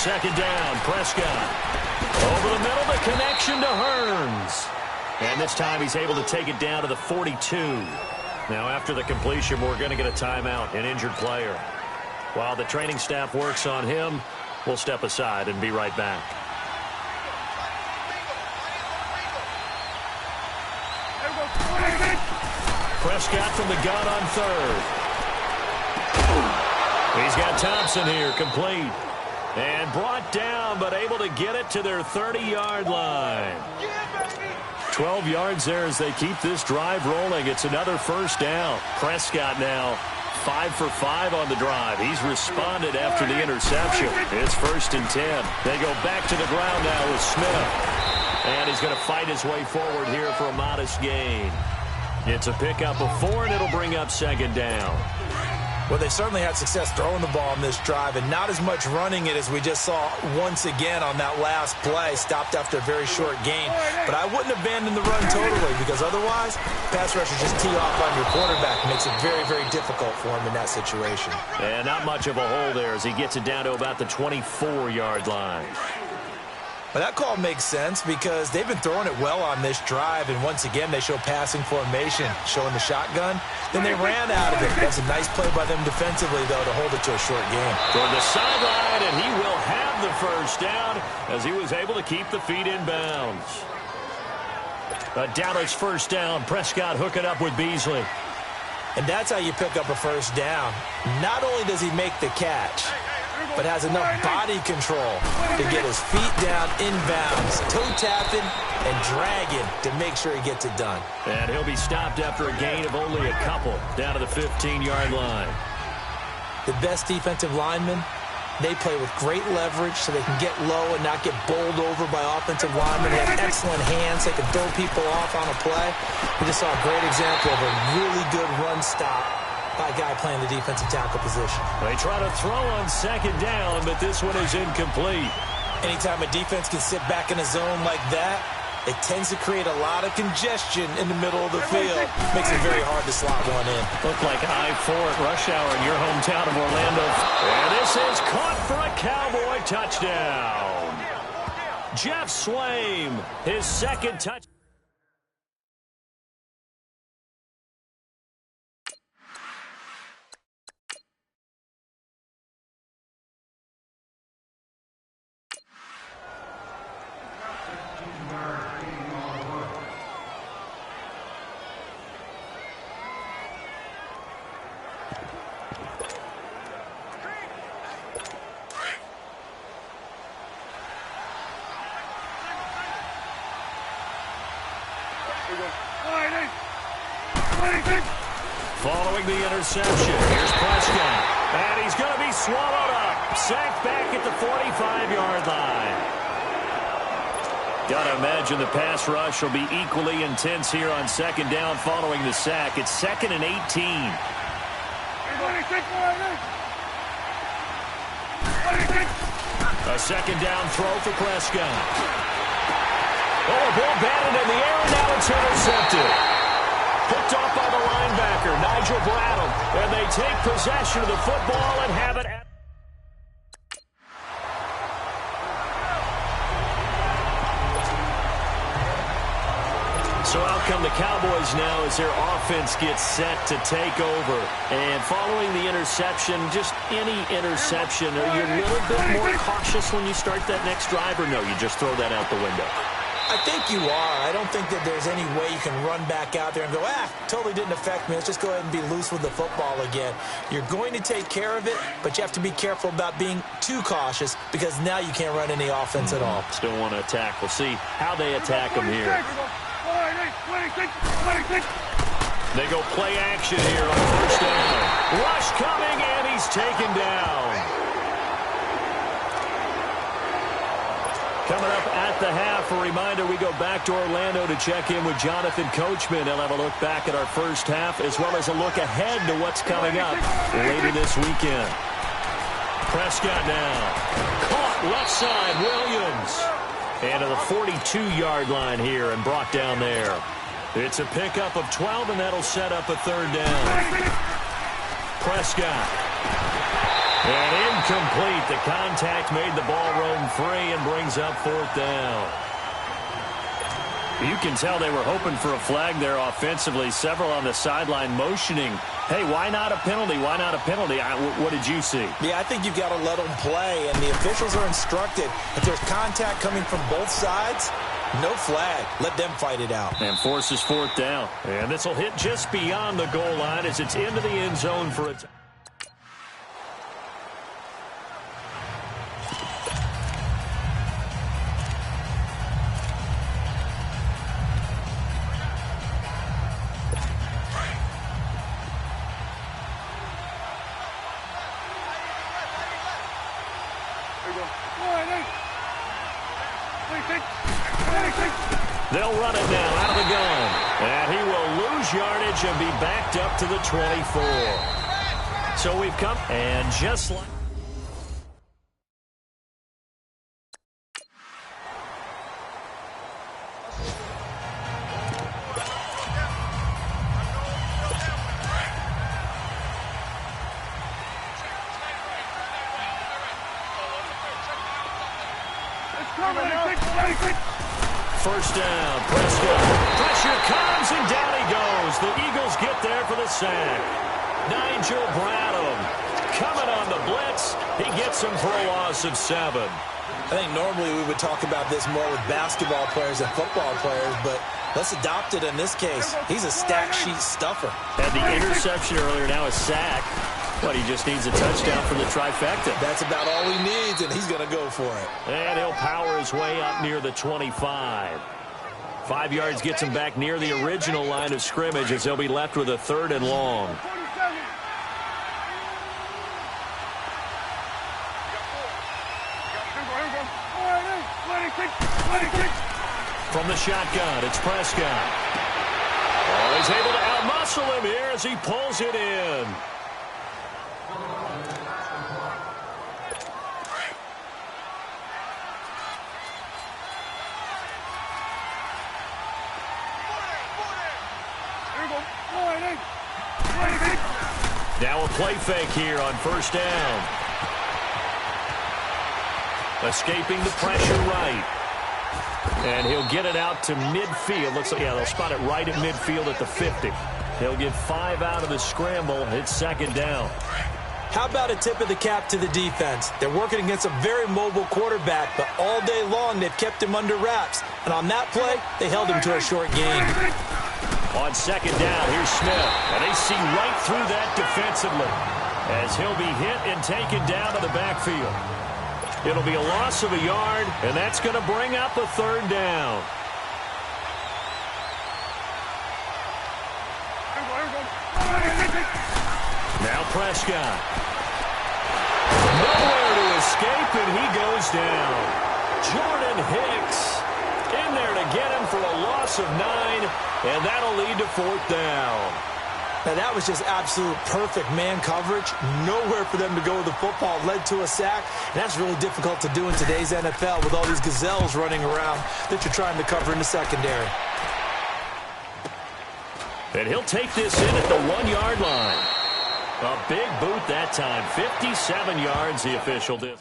Second down, Prescott. Over the middle, the connection to Hearns. And this time he's able to take it down to the 42. Now after the completion, we're going to get a timeout, an injured player. While the training staff works on him, we'll step aside and be right back. Prescott from the gun on third. He's got Thompson here, complete. And brought down, but able to get it to their 30-yard line. 12 yards there as they keep this drive rolling. It's another first down. Prescott now 5 for 5 on the drive. He's responded after the interception. It's 1st and 10. They go back to the ground now with Smith. And he's going to fight his way forward here for a modest gain. It's a pickup of 4, and it'll bring up 2nd down. Well, they certainly had success throwing the ball in this drive, and not as much running it as we just saw once again on that last play. Stopped after a very short gain. But I wouldn't abandon the run totally, because otherwise, pass rushers just tee off on your quarterback. Makes it very, very difficult for him in that situation. And not much of a hole there as he gets it down to about the 24-yard line. But that call makes sense because they've been throwing it well on this drive, and once again they show passing formation, showing the shotgun. Then they ran out of it. That's a nice play by them defensively, though, to hold it to a short game. Toward the sideline, and he will have the first down as he was able to keep the feet in bounds. A Dallas first down. Prescott hooking up with Beasley. And that's how you pick up a first down. Not only does he make the catch, but has enough body control to get his feet down inbounds, toe-tapping and dragging to make sure he gets it done. And he'll be stopped after a gain of only a couple, down to the 15-yard line. The best defensive linemen, they play with great leverage so they can get low and not get bowled over by offensive linemen. They have excellent hands. They can throw people off on a play. We just saw a great example of a really good run stop by a guy playing the defensive tackle position. They try to throw on 2nd down, but this one is incomplete. Anytime a defense can sit back in a zone like that, it tends to create a lot of congestion in the middle of the field. Makes it very hard to slot one in. Looked like I-4 at rush hour in your hometown of Orlando. And this is caught for a Cowboy touchdown. Jeff Swaim, his 2nd touchdown. Following the interception, here's Prescott. And he's going to be swallowed up. Sacked back at the 45-yard line. Got to imagine the pass rush will be equally intense here on 2nd down following the sack. It's 2nd and 18. A 2nd down throw for Prescott. Oh, a ball batted in the air, and now it's intercepted. Picked off by the linebacker, Nigel Bradham. And they take possession of the football and have it. So out come the Cowboys now as their offense gets set to take over. And following the interception, just any interception, are you a little bit more cautious when you start that next drive, or no, you just throw that out the window? I think you are. I don't think that there's any way you can run back out there and go, totally didn't affect me. Let's just go ahead and be loose with the football again. You're going to take care of it, but you have to be careful about being too cautious because now you can't run any offense at all. Still want to attack. We'll see how they attack them here. They go play action here on 1st down. Rush coming, and he's taken down. Coming up at the half, a reminder, we go back to Orlando to check in with Jonathan Coachman. He'll have a look back at our first half as well as a look ahead to what's coming up later this weekend. Prescott now. Caught left side, Williams. And to the 42-yard line here and brought down there. It's a pickup of 12, and that'll set up a 3rd down. Prescott. And incomplete. The contact made the ball roam free and brings up 4th down. You can tell they were hoping for a flag there offensively. Several on the sideline motioning, hey, why not a penalty? Why not a penalty? What did you see? Yeah, I think you've got to let them play, and the officials are instructed. If there's contact coming from both sides, no flag. Let them fight it out. And forces 4th down. And this will hit just beyond the goal line as it's into the end zone for a They'll run it now out of the gun. And he will lose yardage and be backed up to the 24. So we've come, and just like... First down, Prescott. Pressure comes, and down he goes. The Eagles get there for the sack. Nigel Bradham coming on the blitz. He gets him for a loss of 7. I think normally we would talk about this more with basketball players and football players, but let's adopt it in this case. He's a stat sheet stuffer. Had the interception earlier, now a sack. But he just needs a touchdown for the trifecta. That's about all he needs, and he's going to go for it. And he'll power his way up near the 25. 5 yards gets him back near the original line of scrimmage as they'll be left with a 3rd and long. From the shotgun, it's Prescott. Oh, he's able to outmuscle him here as he pulls it in. Now a play fake here on 1st down. Escaping the pressure right. And he'll get it out to midfield. Looks like, yeah, they'll spot it right at midfield at the 50. He'll get 5 out of the scramble. It's 2nd down. How about a tip of the cap to the defense? They're working against a very mobile quarterback, but all day long they've kept him under wraps. And on that play, they held him to a short gain. On 2nd down, here's Smith. And they see right through that defensively as he'll be hit and taken down to the backfield. It'll be a loss of a yard, and that's going to bring up a 3rd down. Now Prescott. Nowhere to escape, and he goes down. Jordan Hicks in there to get him for a loss of 9, and that'll lead to 4th down. Now, that was just absolute perfect man coverage. Nowhere for them to go with the football. Led to a sack. And that's really difficult to do in today's NFL with all these gazelles running around that you're trying to cover in the secondary. And he'll take this in at the 1-yard line. A big boot that time. 57 yards, the official did.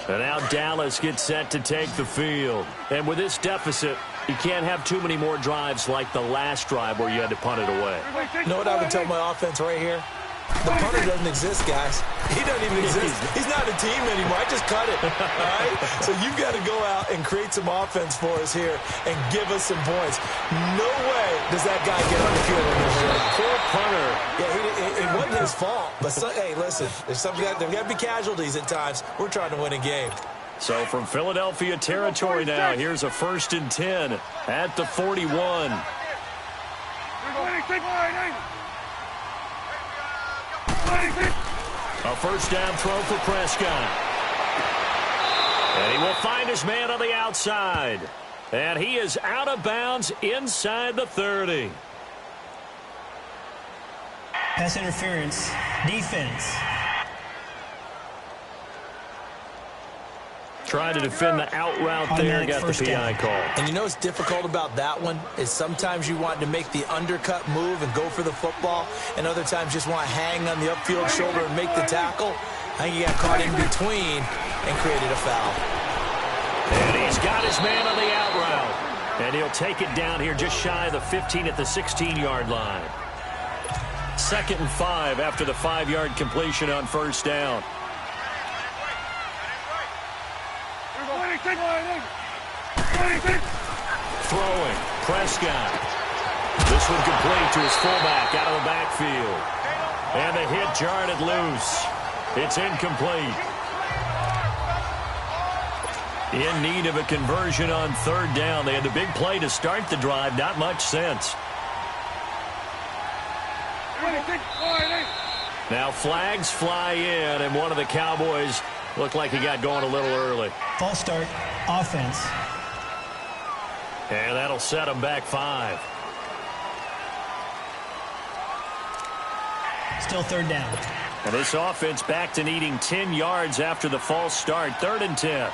And now Dallas gets set to take the field. And with this deficit, you can't have too many more drives like the last drive where you had to punt it away. You know what I would tell my offense right here? The punter doesn't exist, guys. He doesn't even exist. He's not a team anymore. I just cut it. All right? So you've got to go out and create some offense for us here and give us some points. No way does that guy get on the field in this game. Poor punter. Yeah, it wasn't his fault. But, hey, listen, there's got to be casualties at times. We're trying to win a game. So from Philadelphia territory now, here's a 1st and 10 at the 41. A 1st down throw for Prescott. And he will find his man on the outside. And he is out of bounds inside the 30. Pass interference. Defense. Trying to defend the out route there, got the PI call. And you know what's difficult about that one is sometimes you want to make the undercut move and go for the football, and other times just want to hang on the upfield shoulder and make the tackle. I think he got caught in between and created a foul. And he's got his man on the out route. And he'll take it down here just shy of the 15 at the 16-yard line. 2nd and 5 after the 5-yard completion on first down. Throwing, Prescott. This one complete to his fullback out of the backfield. And the hit jarred it loose. It's incomplete. In need of a conversion on 3rd down. They had the big play to start the drive. Not much sense. Now flags fly in, and one of the Cowboys looked like he got going a little early. False start, offense. And that'll set him back 5. Still 3rd down. And this offense back to needing 10 yards after the false start. 3rd and 10.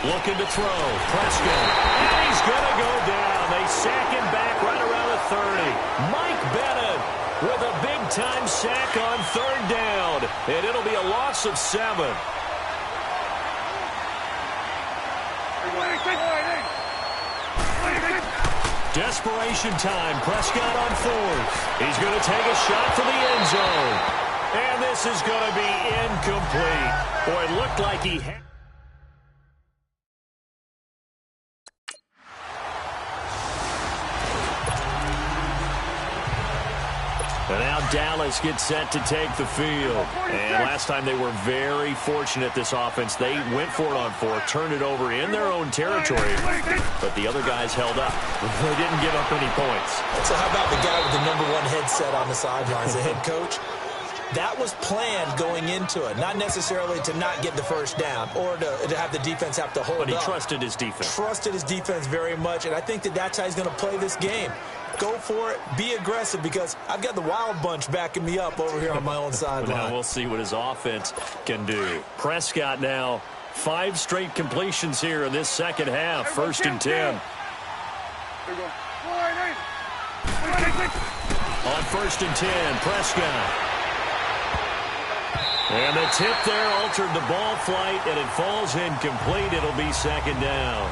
Looking to throw. Prescott. And he's going to go down. They sack him back right around the 30. Mike Bennett with a big-time sack on 3rd down. And it'll be a loss of 7. Desperation time. Prescott on 4th. He's going to take a shot for the end zone. And this is going to be incomplete. Boy, it looked like he had... And now Dallas gets set to take the field. And last time they were very fortunate, this offense. They went for it on 4th, turned it over in their own territory, but the other guys held up. They didn't give up any points. So how about the guy with the #1 headset on the sidelines, the head coach? That was planned going into it, not necessarily to not get the first down or to have the defense have to hold up. But he trusted his defense. Trusted his defense very much, and I think that's how he's going to play this game. Go for it. Be aggressive, because I've got the wild bunch backing me up over here on my own sideline. Now we'll see what his offense can do. Prescott now 5 straight completions here in this second half. 1st and 10. On 1st and 10, Prescott. And the tip there altered the ball flight, and it falls incomplete. It'll be 2nd down.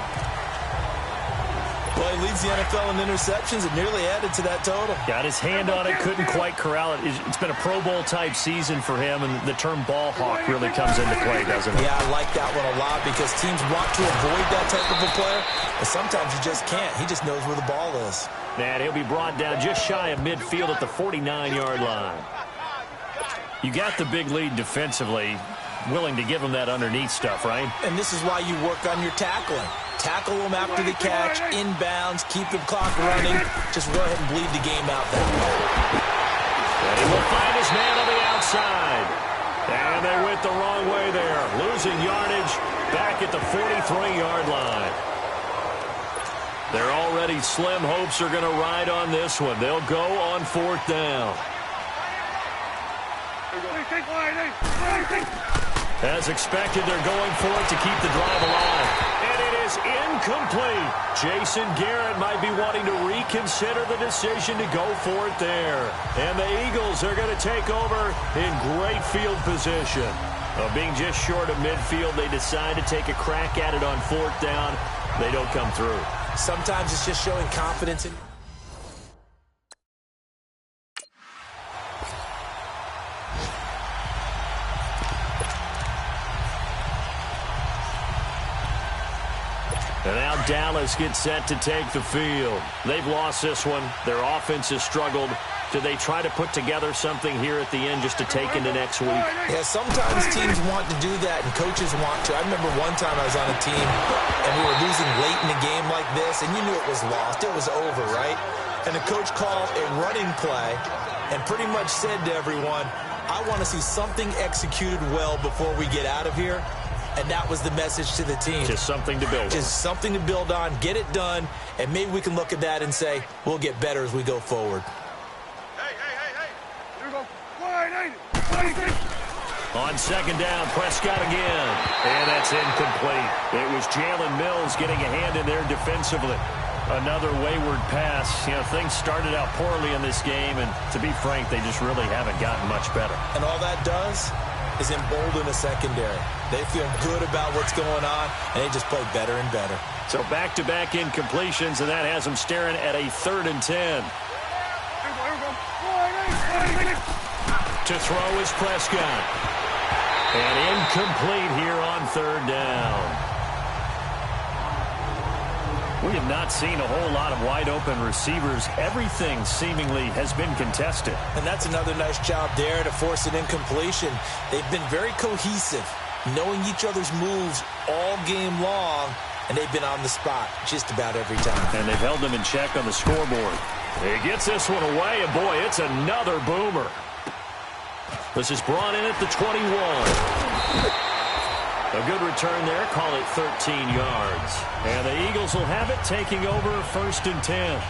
Well, he leads the NFL in interceptions and nearly added to that total. Got his hand on it, couldn't quite corral it. It's been a Pro Bowl-type season for him, and the term ball hawk really comes into play, doesn't it? Yeah, I like that one a lot, because teams want to avoid that type of a player, but sometimes you just can't. He just knows where the ball is. And he'll be brought down just shy of midfield at the 49-yard line. You got the big lead defensively, willing to give him that underneath stuff, right? And this is why you work on your tackling. Tackle them after the catch, inbounds, keep the clock running. Just go ahead and bleed the game out that way. And he will find his man on the outside. And they went the wrong way there. Losing yardage back at the 43-yard line. Their already slim hopes are going to ride on this one. They'll go on 4th down. As expected, they're going for it to keep the drive alive. And it is incomplete. Jason Garrett might be wanting to reconsider the decision to go for it there. And the Eagles are going to take over in great field position. Being just short of midfield, they decide to take a crack at it on 4th down. They don't come through. Sometimes it's just showing confidence in... And now Dallas gets set to take the field. They've lost this one. Their offense has struggled. Do they try to put together something here at the end just to take into next week? Yeah, sometimes teams want to do that, and coaches want to. I remember one time I was on a team, and we were losing late in a game like this, and you knew it was lost. It was over, right? And the coach called a running play and pretty much said to everyone, I want to see something executed well before we get out of here. And that was the message to the team. Just something to build on. Just something to build on, get it done, and maybe we can look at that and say, we'll get better as we go forward. Hey. Here we go. On second down, Prescott again. And that's incomplete. It was Jalen Mills getting a hand in there defensively. Another wayward pass. You know, things started out poorly in this game, and to be frank, they just really haven't gotten much better. And all that does is embolden the secondary. They feel good about what's going on, and they just play better and better. So back-to-back incompletions, and that has them staring at a 3rd and 10. To throw is Prescott. And incomplete here on 3rd down. We have not seen a whole lot of wide-open receivers. Everything seemingly has been contested. And that's another nice job there to force an incompletion. They've been very cohesive, knowing each other's moves all game long, and they've been on the spot just about every time. And they've held them in check on the scoreboard. He gets this one away, and boy, it's another boomer. This is brought in at the 21. A good return there. Call it 13 yards. And the Eagles will have it, taking over 1st and 10.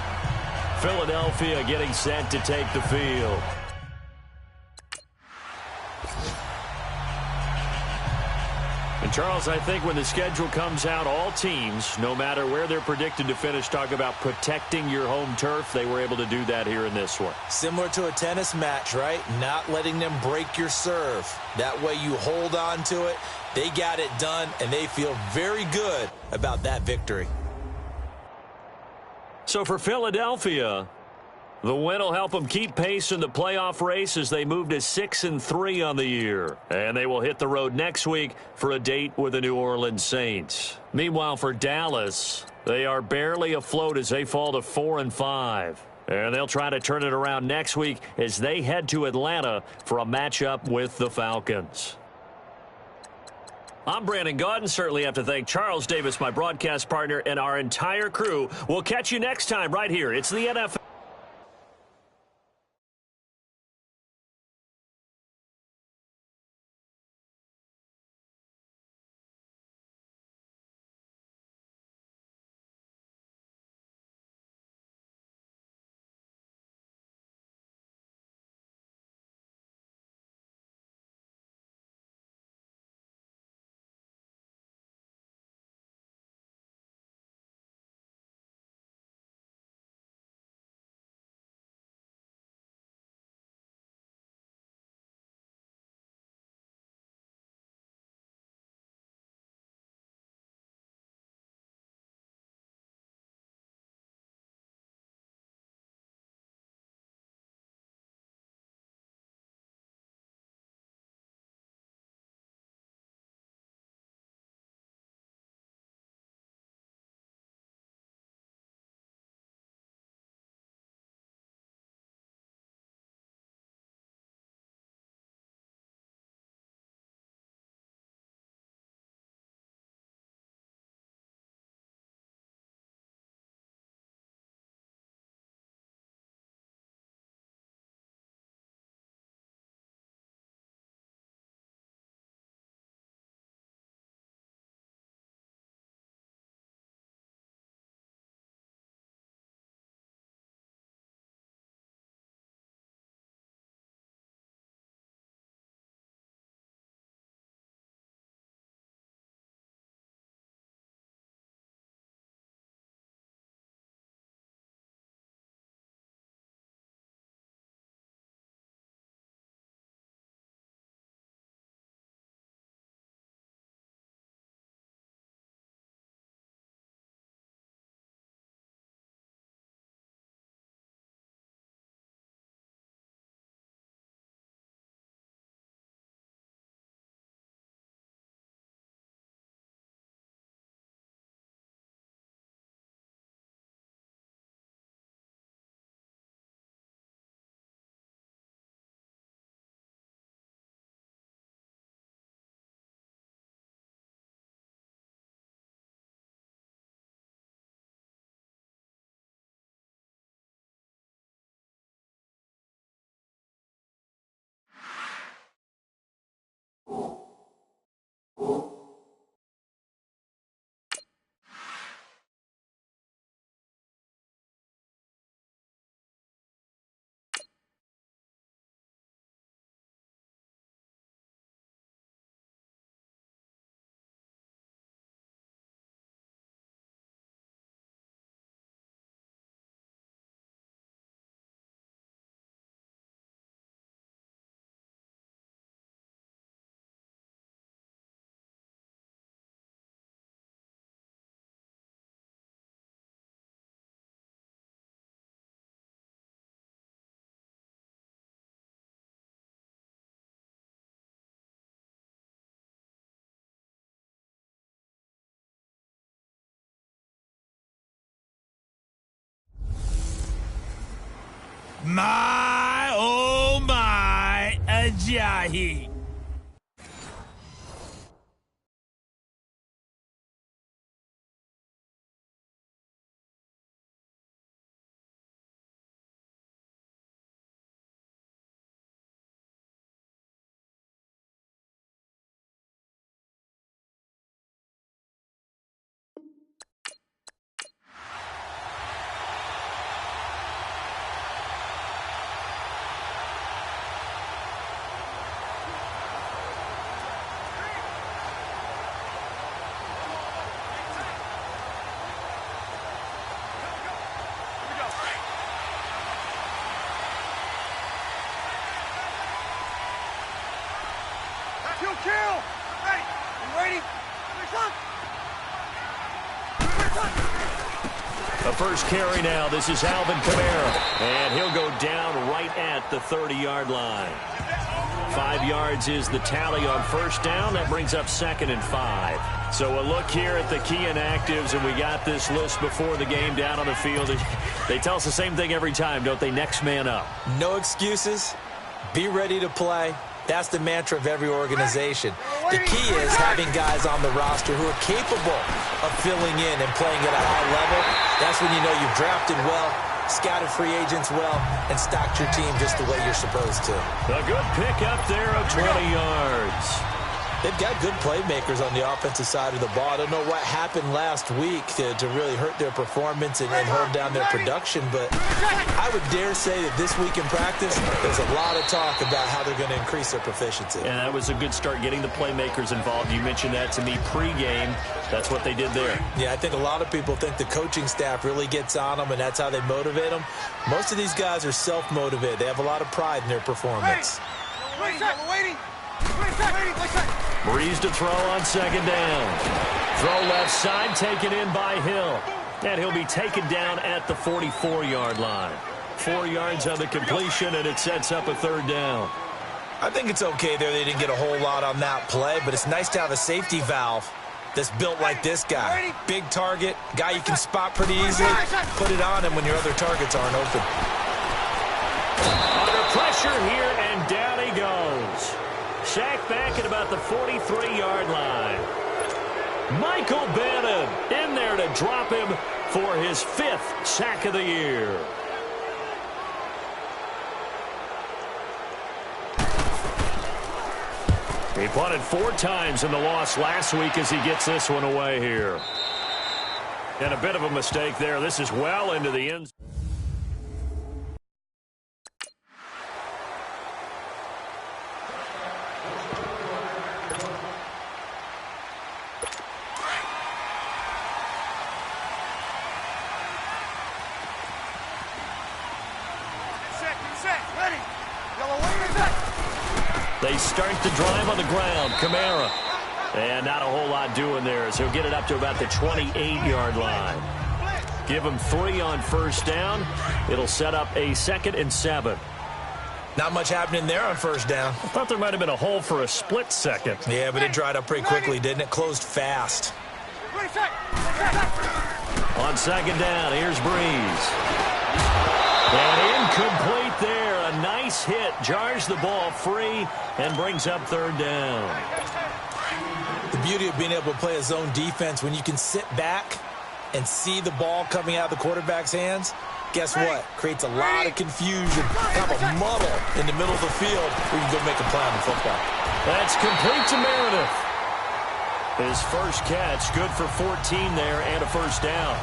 Philadelphia getting set to take the field. And, Charles, I think when the schedule comes out, all teams, no matter where they're predicted to finish, talk about protecting your home turf. They were able to do that here in this one. Similar to a tennis match, right? Not letting them break your serve. That way you hold on to it. They got it done, and they feel very good about that victory. So for Philadelphia, the win will help them keep pace in the playoff race as they move to 6-3 on the year. And they will hit the road next week for a date with the New Orleans Saints. Meanwhile, for Dallas, they are barely afloat as they fall to 4-5. And they'll try to turn it around next week as they head to Atlanta for a matchup with the Falcons. I'm Brandon Gaudin. Certainly have to thank Charles Davis, my broadcast partner, and our entire crew. We'll catch you next time right here. It's the NFL. My, oh my, Ajayi. A first carry now. This is Alvin Kamara. And he'll go down right at the 30-yard line. 5 yards is the tally on first down. That brings up 2nd and 5. So a look here at the key inactives, and we got this list before the game down on the field. They tell us the same thing every time, don't they? Next man up. No excuses. Be ready to play. That's the mantra of every organization. The key is having guys on the roster who are capable of filling in and playing at a high level. That's when you know you've drafted well, scouted free agents well, and stocked your team just the way you're supposed to. A good pickup there of 20 yards. They've got good playmakers on the offensive side of the ball. I don't know what happened last week to really hurt their performance and hold down their production, but I would dare say that this week in practice, there's a lot of talk about how they're going to increase their proficiency. And that was a good start, getting the playmakers involved. You mentioned that to me pregame. That's what they did there. Yeah, I think a lot of people think the coaching staff really gets on them, and that's how they motivate them. Most of these guys are self-motivated. They have a lot of pride in their performance. Breeze to throw on 2nd down. Throw left side, taken in by Hill. And he'll be taken down at the 44-yard line. 4 yards on the completion, and it sets up a 3rd down. I think it's okay there. They didn't get a whole lot on that play, but it's nice to have a safety valve that's built like this guy. Big target, guy you can spot pretty easily. Put it on him when your other targets aren't open. Under pressure here, and down he goes. Sacked back at about the 43-yard line. Michael Bannon in there to drop him for his 5th sack of the year. He punted 4 times in the loss last week as he gets this one away here. And a bit of a mistake there. This is well into the end zone. They start the drive on the ground. Kamara. And not a whole lot doing there as he'll get it up to about the 28-yard line. Give him 3 on first down. It'll set up a 2nd and 7. Not much happening there on first down. I thought there might have been a hole for a split second. Yeah, but it dried up pretty quickly, didn't it? Closed fast. On 2nd down, here's Breeze. And incomplete there. A nice hit. Jars the ball free and brings up 3rd down. The beauty of being able to play a zone defense, when you can sit back and see the ball coming out of the quarterback's hands, guess what? Creates a lot of confusion, kind of a muddle in the middle of the field where you can go make a play on the football. That's complete to Meredith. His first catch, good for 14 there and a first down.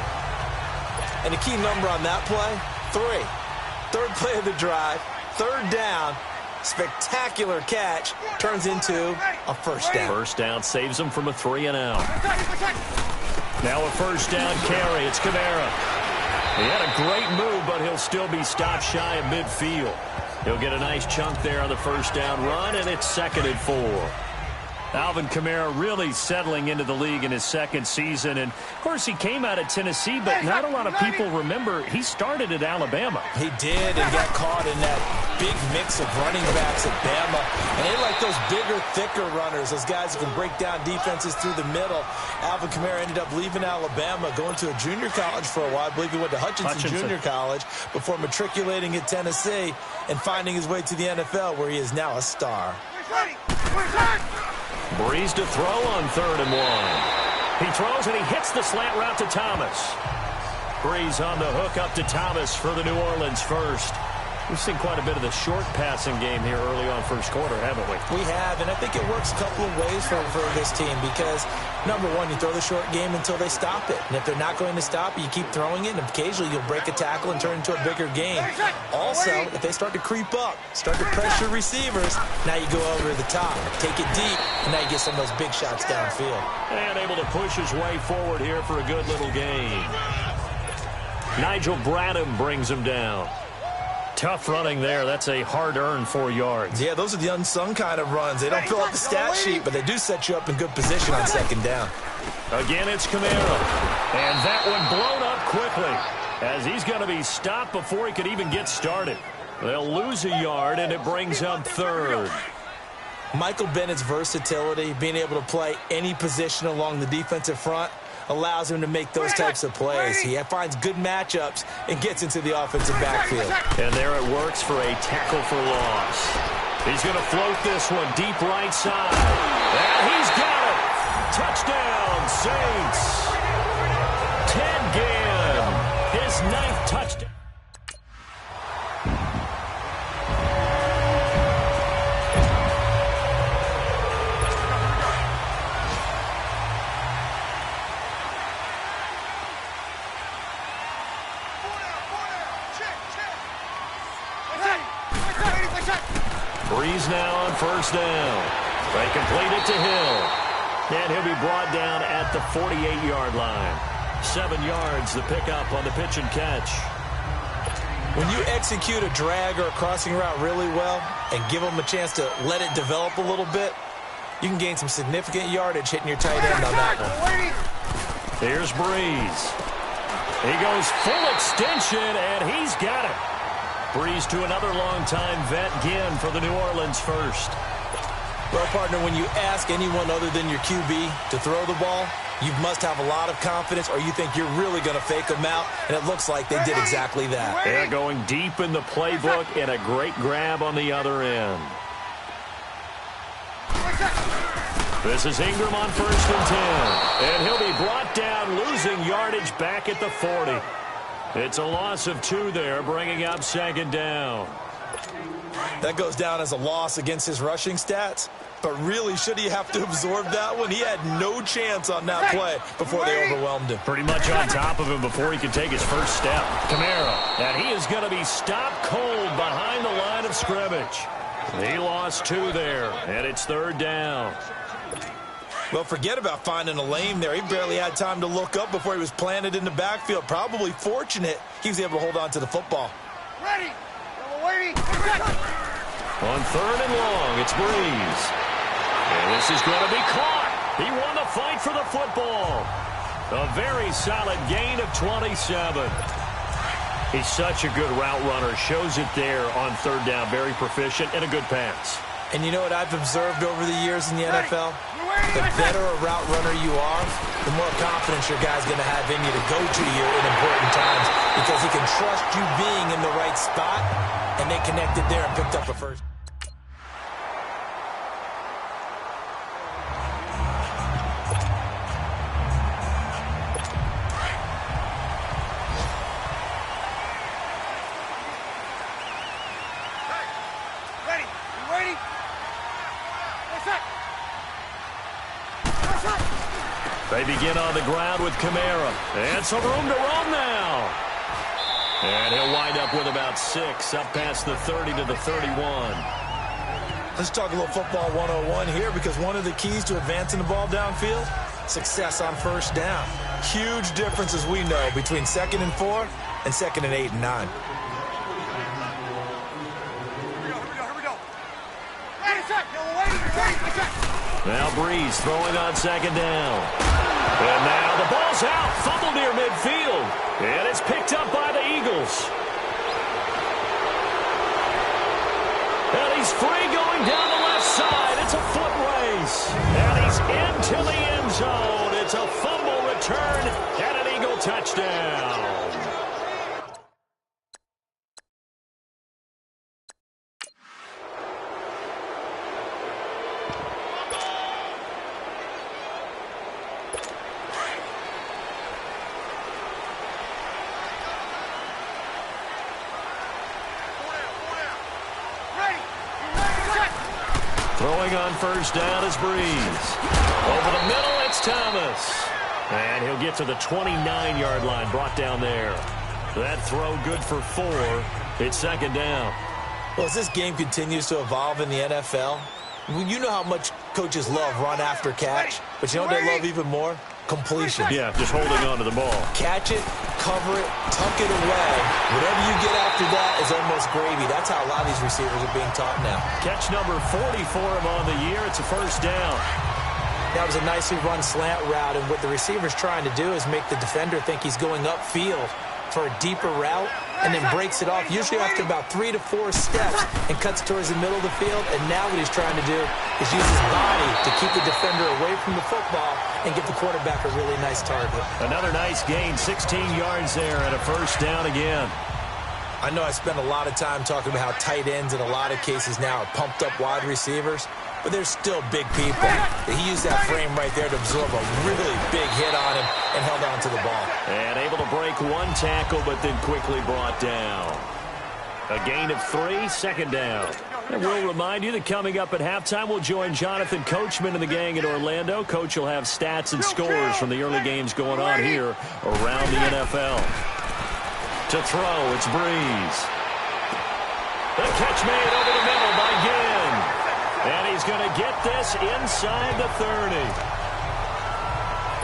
And the key number on that play, 3. 3rd play of the drive, 3rd down, spectacular catch, turns into a first down. First down saves him from a 3 and out. Now a first down carry. It's Kamara. He had a great move, but he'll still be stopped shy of midfield. He'll get a nice chunk there on the first down run, and it's 2nd and 4. Alvin Kamara really settling into the league in his second season. And, of course, he came out of Tennessee, but not a lot of people remember he started at Alabama. He did and got caught in that big mix of running backs at Bama. And they like those bigger, thicker runners, those guys who can break down defenses through the middle. Alvin Kamara ended up leaving Alabama, going to a junior college for a while. I believe he went to Hutchinson Junior College before matriculating at Tennessee and finding his way to the NFL, where he is now a star. Breeze to throw on 3rd and 1. He throws and he hits the slant route to Thomas. Breeze on the hook up to Thomas for the New Orleans first. We've seen quite a bit of the short passing game here early on first quarter, haven't we? We have, and I think it works a couple of ways for this team because, number one, you throw the short game until they stop it. And if they're not going to stop it, you keep throwing it, and occasionally you'll break a tackle and turn it into a bigger game. Also, if they start to creep up, start to pressure receivers, now you go over the top, take it deep, and now you get some of those big shots downfield. And able to push his way forward here for a good little gain. Nigel Bradham brings him down. Tough running there. That's a hard-earned 4 yards. Yeah, those are the unsung kind of runs. They don't fill up the stat sheet, but they do set you up in good position on 2nd down. Again, it's Kamara. And that one blown up quickly as he's going to be stopped before he could even get started. They'll lose a yard, and it brings up 3rd. Michael Bennett's versatility, being able to play any position along the defensive front, allows him to make those types of plays. He finds good matchups and gets into the offensive backfield. And there it works for a tackle for loss. He's going to float this one deep right side. And he's got it. Touchdown, Saints. Ted Ginn, his 9th touchdown. Breeze now on 1st down. They complete it to Hill. And he'll be brought down at the 48-yard line. 7 yards, the pickup on the pitch and catch. When you execute a drag or a crossing route really well and give them a chance to let it develop a little bit, you can gain some significant yardage hitting your tight end on that one. Here's Breeze. He goes full extension, and he's got it. Breeze to another long-time vet, Ginn, for the New Orleans first. Well, partner, when you ask anyone other than your QB to throw the ball, you must have a lot of confidence or you think you're really going to fake them out, and it looks like they did exactly that. Yeah, going deep in the playbook and a great grab on the other end. This is Ingram on 1st and 10. And he'll be brought down, losing yardage back at the 40. It's a loss of 2 there, bringing up 2nd down. That goes down as a loss against his rushing stats. But really, should he have to absorb that one? He had no chance on that play before they overwhelmed him. Pretty much on top of him before he could take his first step. Kamara, and he is going to be stopped cold behind the line of scrimmage. He lost 2 there, and it's 3rd down. Well, forget about finding a lane there. He barely had time to look up before he was planted in the backfield. Probably fortunate he was able to hold on to the football. Ready. On 3rd and long, it's Breeze. And this is going to be caught. He won the fight for the football. A very solid gain of 27. He's such a good route runner. Shows it there on 3rd down. Very proficient and a good pass. And you know what I've observed over the years in the NFL? The better a route runner you are, the more confidence your guy's going to have in you to go to you in important times because he can trust you being in the right spot, and they connected there and picked up a first. They begin on the ground with Kamara. And some room to run now. And he'll wind up with about 6 up past the 30 to the 31. Let's talk a little football 101 here because one of the keys to advancing the ball downfield, success on 1st down. Huge difference, as we know, between 2nd and 4 and 2nd and 8 and 9. Here we go. Ready, set. Now Breeze throwing on second down. And now the ball's out. Fumble near midfield. And it's picked up by the Eagles. And he's free going down the left side. It's a foot race. And he's into the end zone. It's a fumble return and an Eagle touchdown. Throwing on first down is Breeze. Over the middle, it's Thomas. And he'll get to the 29-yard line, brought down there. That throw good for 4. It's second down. Well, as this game continues to evolve in the NFL, you know how much coaches love run after catch, but you know what they love even more? Completion. Yeah, just holding on to the ball. Catch it, cover it, tuck it away. Whatever you get after that is almost gravy. That's how a lot of these receivers are being taught now. Catch number 40 for him on the year. It's a first down. That was a nicely run slant route, and what the receiver's trying to do is make the defender think he's going upfield for a deeper route and then breaks it off, usually after about 3 to 4 steps, and cuts towards the middle of the field. And now what he's trying to do is use his body to keep the defender away from the football and give the quarterback a really nice target. Another nice gain, 16 yards there, and a first down again. I know I spent a lot of time talking about how tight ends in a lot of cases now are pumped up wide receivers, but they're still big people. He used that frame right there to absorb a really big hit on him and held on to the ball. And able to break one tackle, but then quickly brought down. A gain of 3, second down. And we'll remind you that coming up at halftime, we'll join Jonathan Coachman and the gang in Orlando. Coach will have stats and scores from the early games going on here around the NFL. To throw, it's Breeze. The catch made over the middle by Ginn. And he's going to get this inside the 30.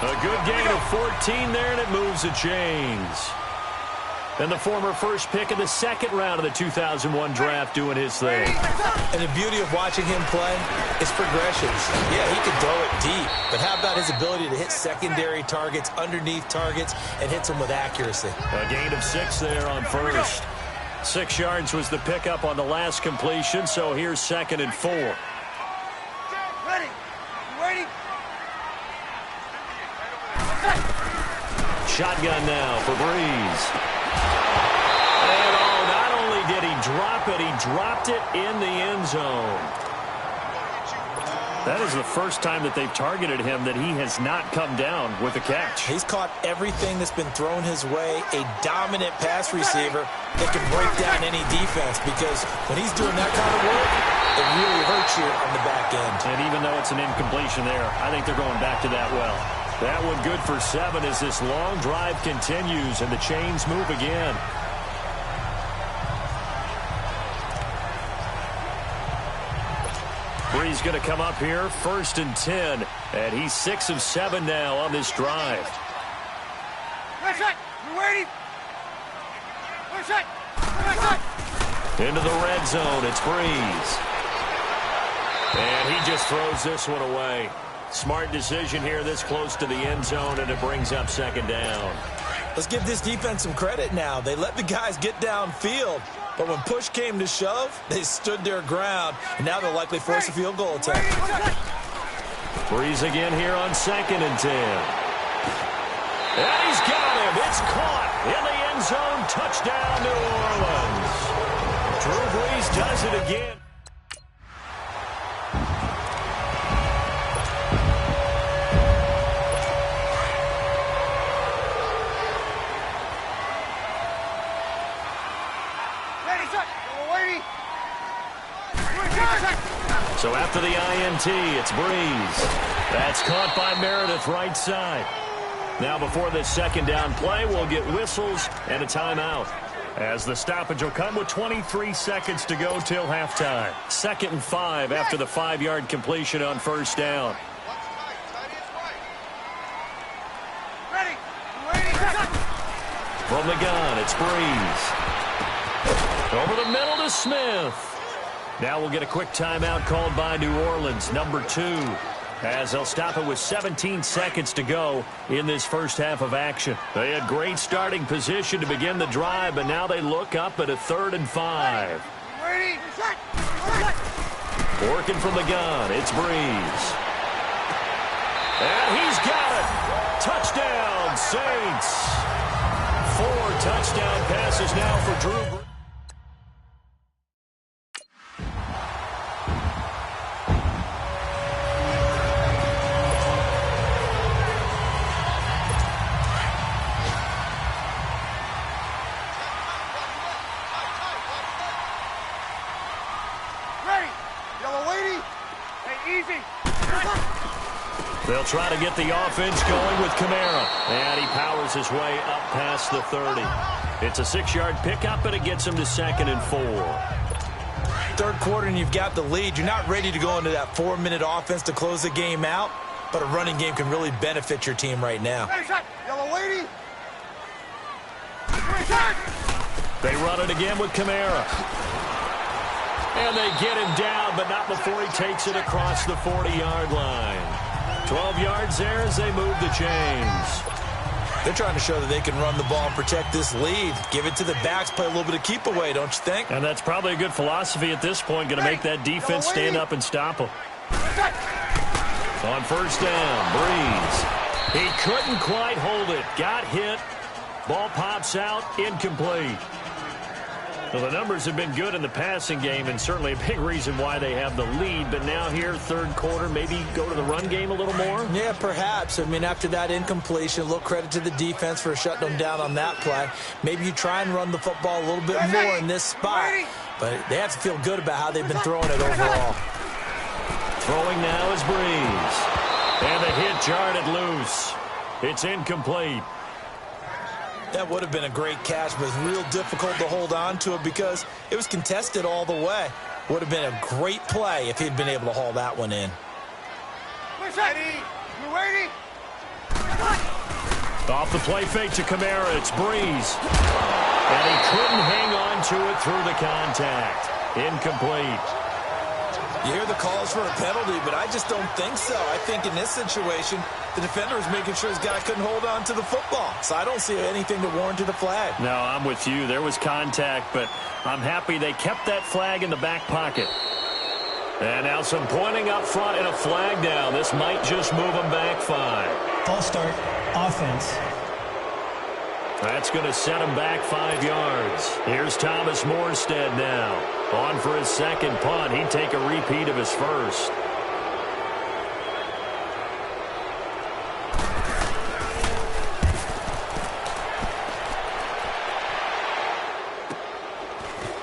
A good gain of 14 there, and it moves the chains. And the former first pick of the second round of the 2001 draft doing his thing. And the beauty of watching him play is progressions. Yeah, he can throw it deep, but how about his ability to hit secondary targets, underneath targets, and hits them with accuracy? A gain of 6 there on first. 6 yards was the pickup on the last completion, so here's second and 4. Ready. Waiting. Shotgun now for Breeze. And not only did he drop it, he dropped it in the end zone. That is the first time that they've targeted him that he has not come down with a catch. He's caught everything that's been thrown his way, a dominant pass receiver that can break down any defense, because when he's doing that kind of work, it really hurts you on the back end. And even though it's an incompletion there, I think they're going back to that well. That one good for 7 as this long drive continues and the chains move again. Breeze going to come up here, 1st and 10, and he's 6 of 7 now on this drive. Into the red zone, it's Breeze. And he just throws this one away. Smart decision here this close to the end zone, and it brings up second down. Let's give this defense some credit now. They let the guys get downfield, but when push came to shove, they stood their ground, and now they'll likely force a field goal attempt. Breeze again here on 2nd and 10. And he's got him. It's caught in the end zone. Touchdown, New Orleans. Drew Brees does it again. So after the INT, it's Breeze. That's caught by Meredith right side. Now before this second down play, we'll get whistles and a timeout, as the stoppage will come with 23 seconds to go till halftime. 2nd and 5 after the 5-yard completion on first down. From the gun, it's Breeze. Over the middle to Smith. Now we'll get a quick timeout called by New Orleans, number 2. as they'll stop it with 17 seconds to go in this first half of action. They had great starting position to begin the drive, but now they look up at a 3rd and 5. Working from the gun, it's Breeze. And he's got it. Touchdown, Saints. 4 touchdown passes now for Drew Brees. They'll try to get the offense going with Kamara. And he powers his way up past the 30. It's a 6-yard pickup, and it gets him to 2nd and 4. Third quarter, and you've got the lead. You're not ready to go into that 4-minute offense to close the game out, but a running game can really benefit your team right now. Yellow lady. They run it again with Kamara. And they get him down, but not before he takes it across the 40-yard line. 12 yards there as they move the chains. They're trying to show that they can run the ball and protect this lead. Give it to the backs, play a little bit of keep away, don't you think? And that's probably a good philosophy at this point, going to make that defense stand up and stop them. On first down, Breeze. He couldn't quite hold it. Got hit. Ball pops out, incomplete. Well, the numbers have been good in the passing game, and certainly a big reason why they have the lead. But now here, third quarter, maybe go to the run game a little more? Yeah, perhaps. I mean, after that incompletion, a little credit to the defense for shutting them down on that play. Maybe you try and run the football a little bit more in this spot. But they have to feel good about how they've been throwing it overall. Throwing now is Breeze. And the hit jarred it loose. It's incomplete. That would have been a great catch, but it's real difficult to hold on to it because it was contested all the way. Would have been a great play if he'd been able to haul that one in. Ready? You ready? Off the play fake to Kamara, it's Breeze. And he couldn't hang on to it through the contact. Incomplete. You hear the calls for a penalty, but I just don't think so. I think in this situation, the defender was making sure his guy couldn't hold on to the football. So I don't see anything to warrant the flag. No, I'm with you. There was contact, but I'm happy they kept that flag in the back pocket. And now some pointing up front and a flag down. This might just move them back 5. False start, offense. That's going to set him back 5 yards. Here's Thomas Morstead now. On for his second punt. He'd take a repeat of his first.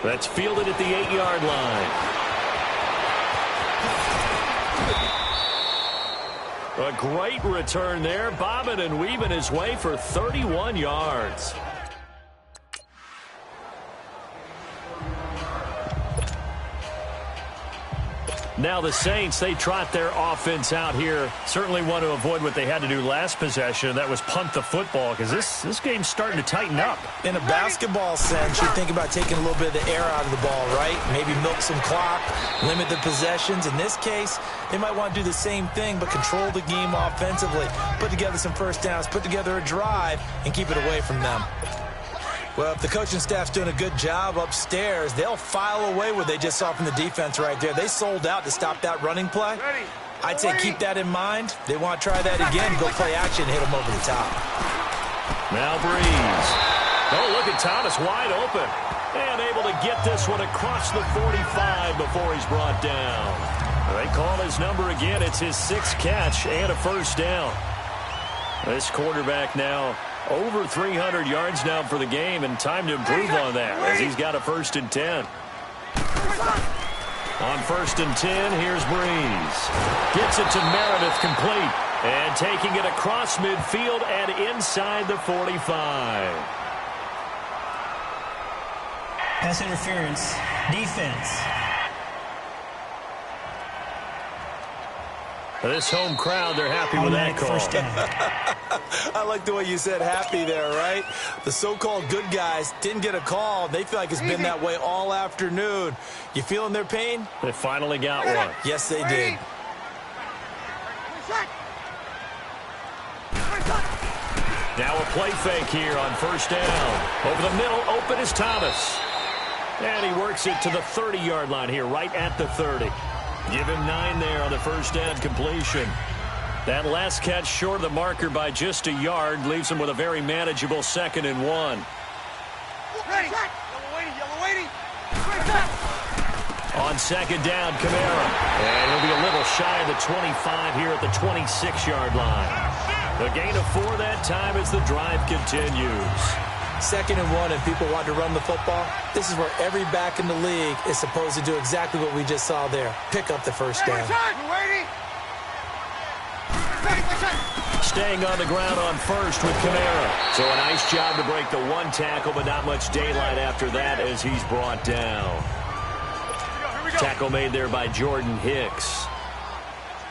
That's fielded at the 8-yard line. A great return there. Bobbing and weaving his way for 31 yards. Now the Saints, they trot their offense out here. Certainly want to avoid what they had to do last possession. That was punt the football, because this game's starting to tighten up. In a basketball sense, you think about taking a little bit of the air out of the ball, right? Maybe milk some clock, limit the possessions. In this case, they might want to do the same thing, but control the game offensively. Put together some first downs, put together a drive, and keep it away from them. Well, if the coaching staff's doing a good job upstairs, they'll file away what they just saw from the defense right there. They sold out to stop that running play. I'd say keep that in mind. They want to try that again, go play action, hit them over the top. Now Breeze. Oh, look at Thomas wide open. And able to get this one across the 45 before he's brought down. They call his number again. It's his 6th catch and a first down. This quarterback now over 300 yards now for the game, and time to improve on that as he's got a 1st and 10. On 1st and 10, here's Breeze. Gets it to Meredith, complete. And taking it across midfield and inside the 45. Pass interference. Defense. This home crowd, they're happy with that call. First down. I like the way you said happy there, right? The so-called good guys didn't get a call. They feel like it's been that way all afternoon. You feeling their pain? They finally got one. Yes, they did. Now a play fake here on first down. Over the middle, open is Thomas. And he works it to the 30-yard line here, right at the 30. Give him 9 there on the first down completion. That last catch short of the marker by just a yard leaves him with a very manageable 2nd and 1. Ready. Yellow waiting. On 2nd down, Kamara. And he'll be a little shy of the 25 here at the 26-yard line. The gain of 4 that time as the drive continues. 2nd and 1, and people want to run the football. This is where every back in the league is supposed to do exactly what we just saw there. Pick up the first down. Staying on the ground on first with Kamara. So a nice job to break the 1 tackle, but not much daylight after that as he's brought down. Tackle made there by Jordan Hicks.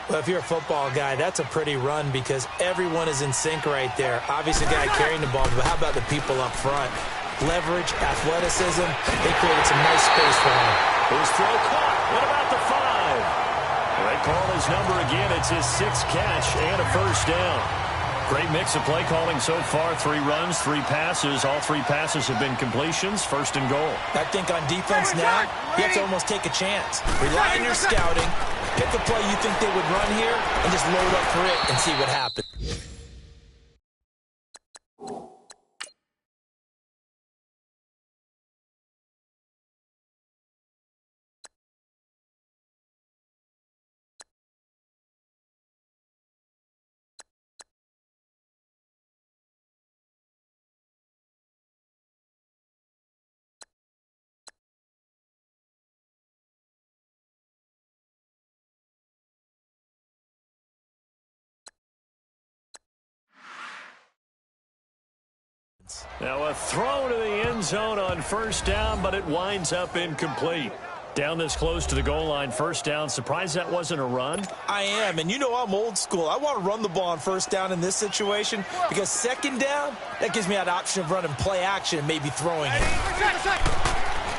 Well, if you're a football guy, that's a pretty run because everyone is in sync right there. Obviously, the guy carrying the ball, but how about the people up front? Leverage, athleticism, they created some nice space for him. His throw caught. What about the 5? They call his number again. It's his 6th catch and a first down. Great mix of play calling so far. 3 runs, 3 passes. All 3 passes have been completions. 1st and goal. I think on defense now, you have to almost take a chance. Rely on your scouting. Pick a play you think they would run here and just load up for it and see what happens. Now a throw to the end zone on first down, but it winds up incomplete. Down this close to the goal line, first down. Surprised that wasn't a run? I am, and you know I'm old school. I want to run the ball on first down in this situation because 2nd down, that gives me that option of running play action and maybe throwing it.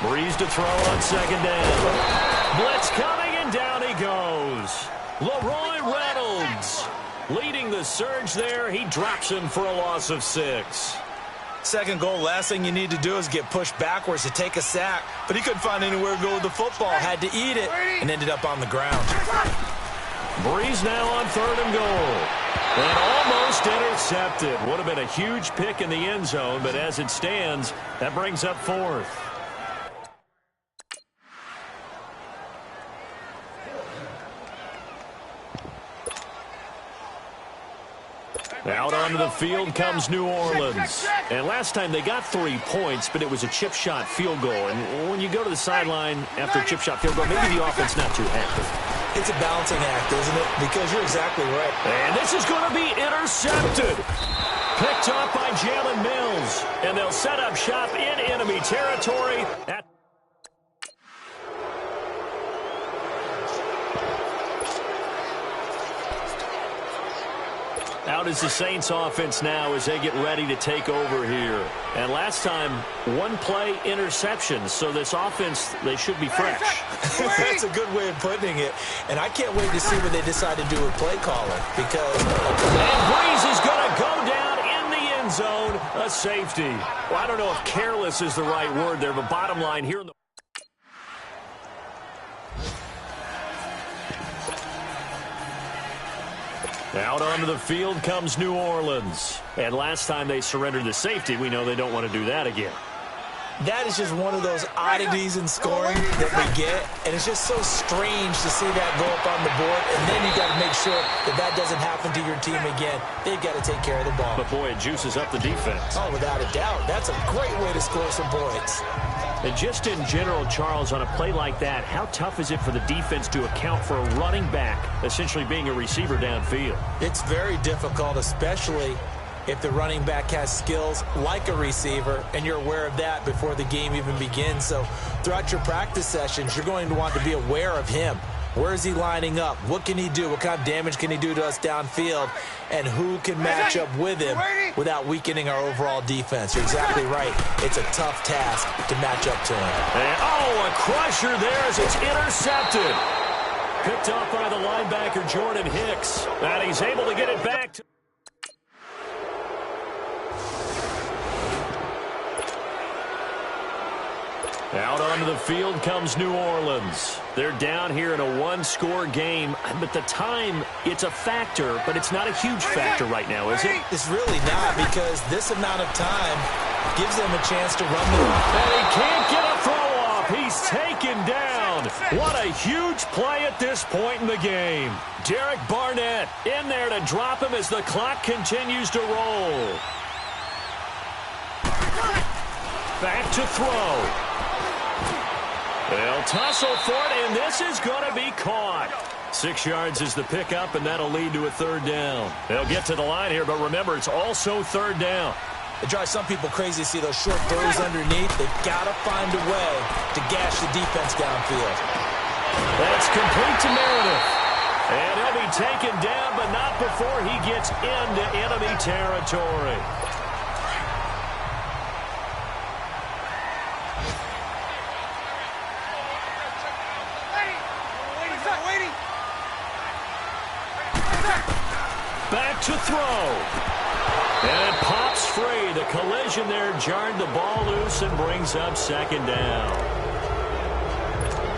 Breeze to throw on 2nd down. Blitz coming, and down he goes. Leroy Reynolds leading the surge there. He drops him for a loss of 6. 2nd goal, last thing you need to do is get pushed backwards to take a sack. But he couldn't find anywhere to go with the football. Had to eat it and ended up on the ground. Breeze now on 3rd and goal. And almost intercepted. Would have been a huge pick in the end zone, but as it stands, that brings up 4th. Out onto the field comes New Orleans. And last time they got 3 points, but it was a chip shot field goal. And when you go to the sideline after a chip shot field goal, maybe the offense not too happy. It's a balancing act, isn't it? Because you're exactly right. And this is going to be intercepted. Picked up by Jalen Mills. And they'll set up shop in enemy territory at out is the Saints offense now as they get ready to take over here. And last time, 1 play interception. So this offense, they should be fresh. That's a good way of putting it. And I can't wait to see what they decide to do with play calling. Because and Breeze is going to go down in the end zone. A safety. Well, I don't know if careless is the right word there, but bottom line here in the out onto the field comes New Orleans. And last time they surrendered the safety, we know they don't want to do that again. That is just one of those oddities in scoring that we get. And it's just so strange to see that go up on the board. And then you got to make sure that that doesn't happen to your team again. They've got to take care of the ball. But, boy, it juices up the defense. Oh, without a doubt. That's a great way to score some points. And just in general, Charles, on a play like that, how tough is it for the defense to account for a running back essentially being a receiver downfield? It's very difficult, especially if the running back has skills like a receiver, and you're aware of that before the game even begins. So throughout your practice sessions, you're going to want to be aware of him. Where is he lining up? What can he do? What kind of damage can he do to us downfield? And who can match up with him without weakening our overall defense? You're exactly right. It's a tough task to match up to him. And, a crusher there as it's intercepted. Picked up by the linebacker, Jordan Hicks. And he's able to get it back to Out onto the field comes New Orleans. They're down here in a one-score game, but the time, it's a factor, but it's not a huge factor right now, is it? It's really not, because this amount of time gives them a chance to run the rock. And he can't get a throw off. He's taken down. What a huge play at this point in the game. Derek Barnett in there to drop him as the clock continues to roll. Back to throw. They'll tussle for it, and this is going to be caught. 6 yards is the pickup, and that'll lead to a third down. They'll get to the line here, but remember, it's also third down. It drives some people crazy to see those short throws underneath. They've got to find a way to gash the defense downfield. That's complete to Meredith. And he'll be taken down, but not before he gets into enemy territory. Back to throw. And it pops free. The collision there jarred the ball loose and brings up second down.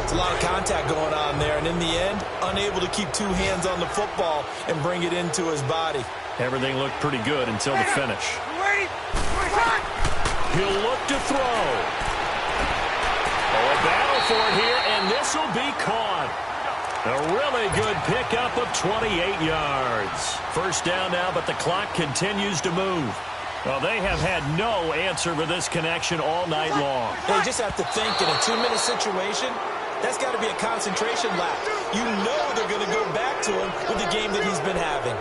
It's a lot of contact going on there, and in the end, unable to keep two hands on the football and bring it into his body. Everything looked pretty good until the finish. He'll look to throw. Oh, a battle for it here, and this will be caught. A really good pickup of 28 yards. First down now, but the clock continues to move. Well, they have had no answer for this connection all night long. They just have to think in a 2-minute situation, that's got to be a concentration lap. You know they're going to go back to him with the game that he's been having.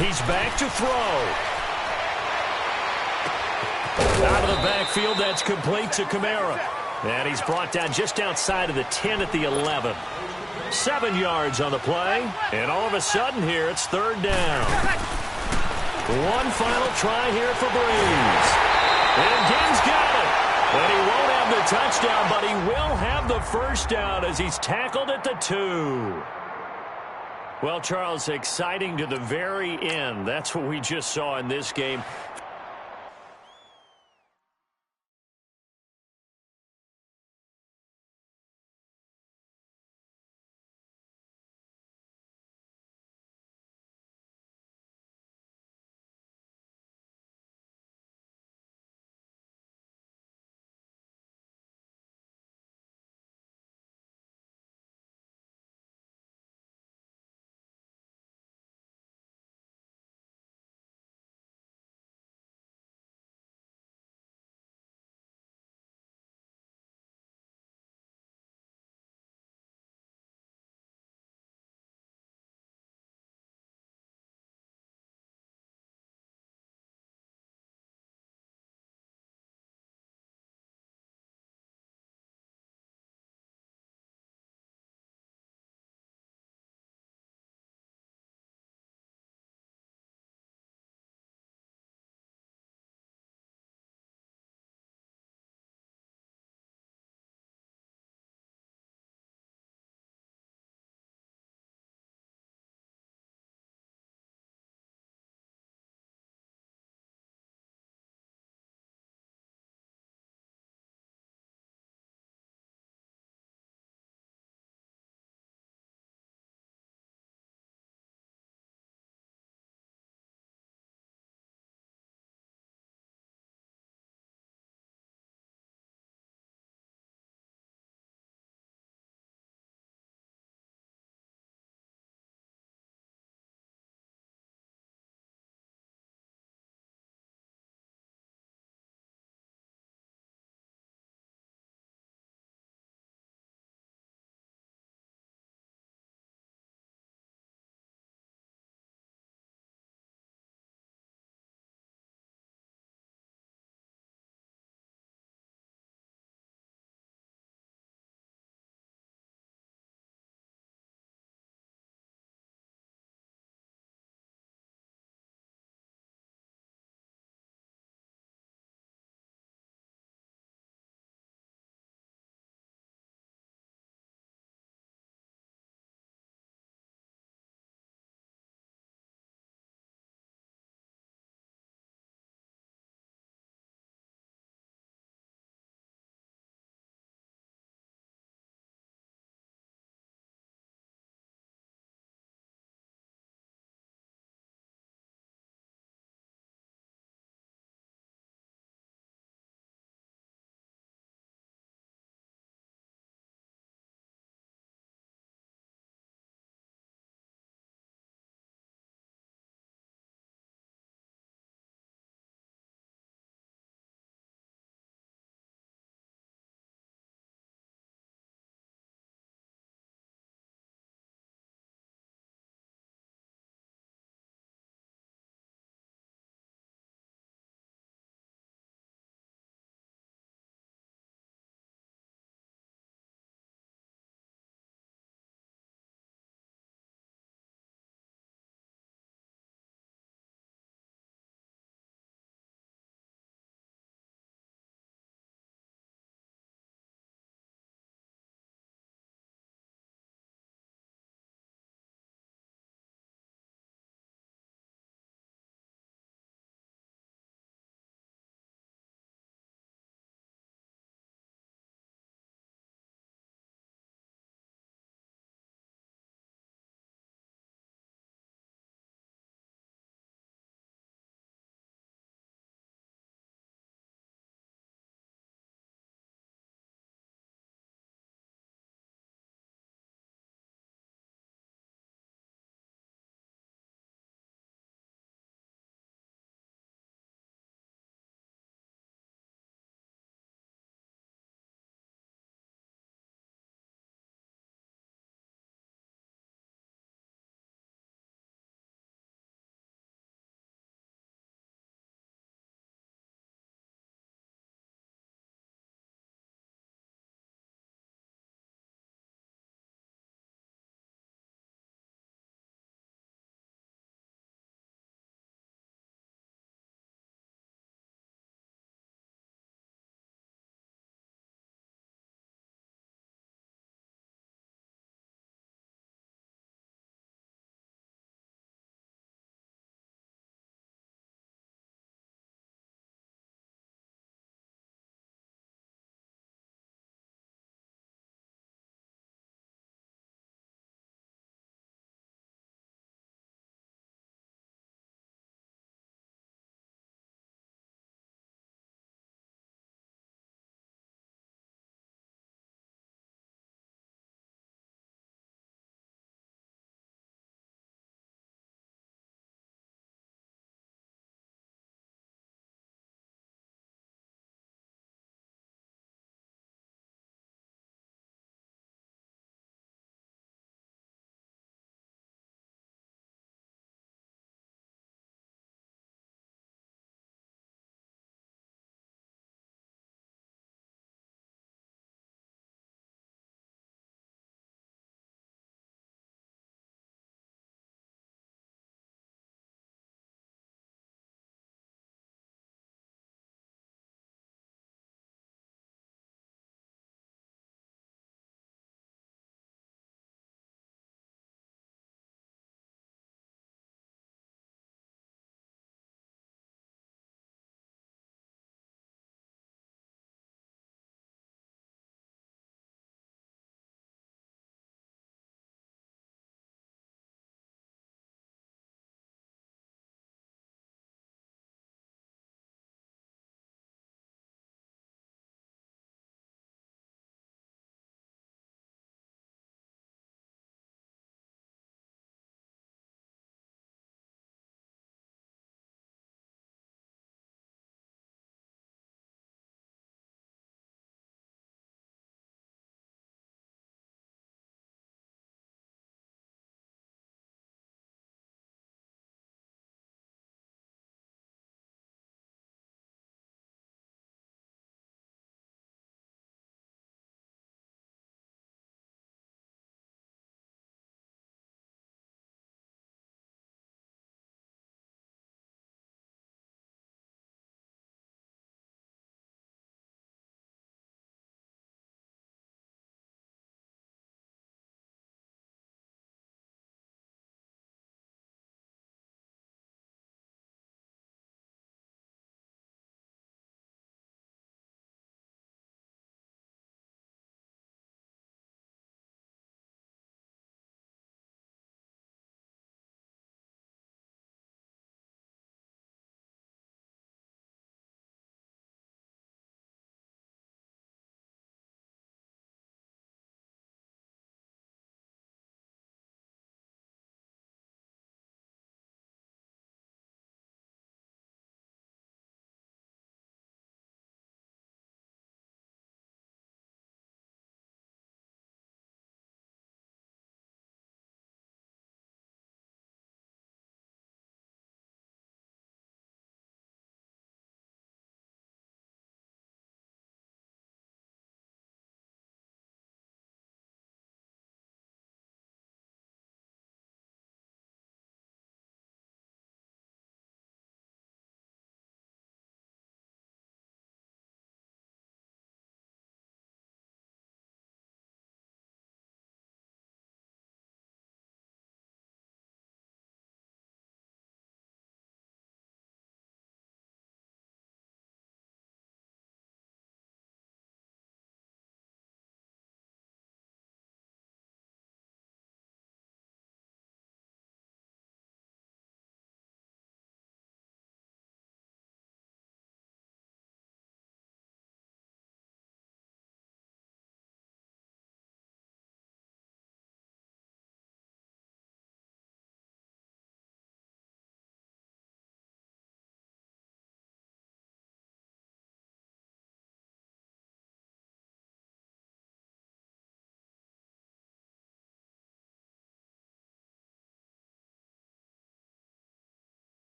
He's back to throw. Out of the backfield, that's complete to Kamara. And he's brought down just outside of the 10 at the 11. 7 yards on the play. And all of a sudden here, it's third down. One final try here for Breeze. And Gibbs got it. And he won't have the touchdown, but he will have the first down as he's tackled at the 2. Well, Charles, exciting to the very end. That's what we just saw in this game.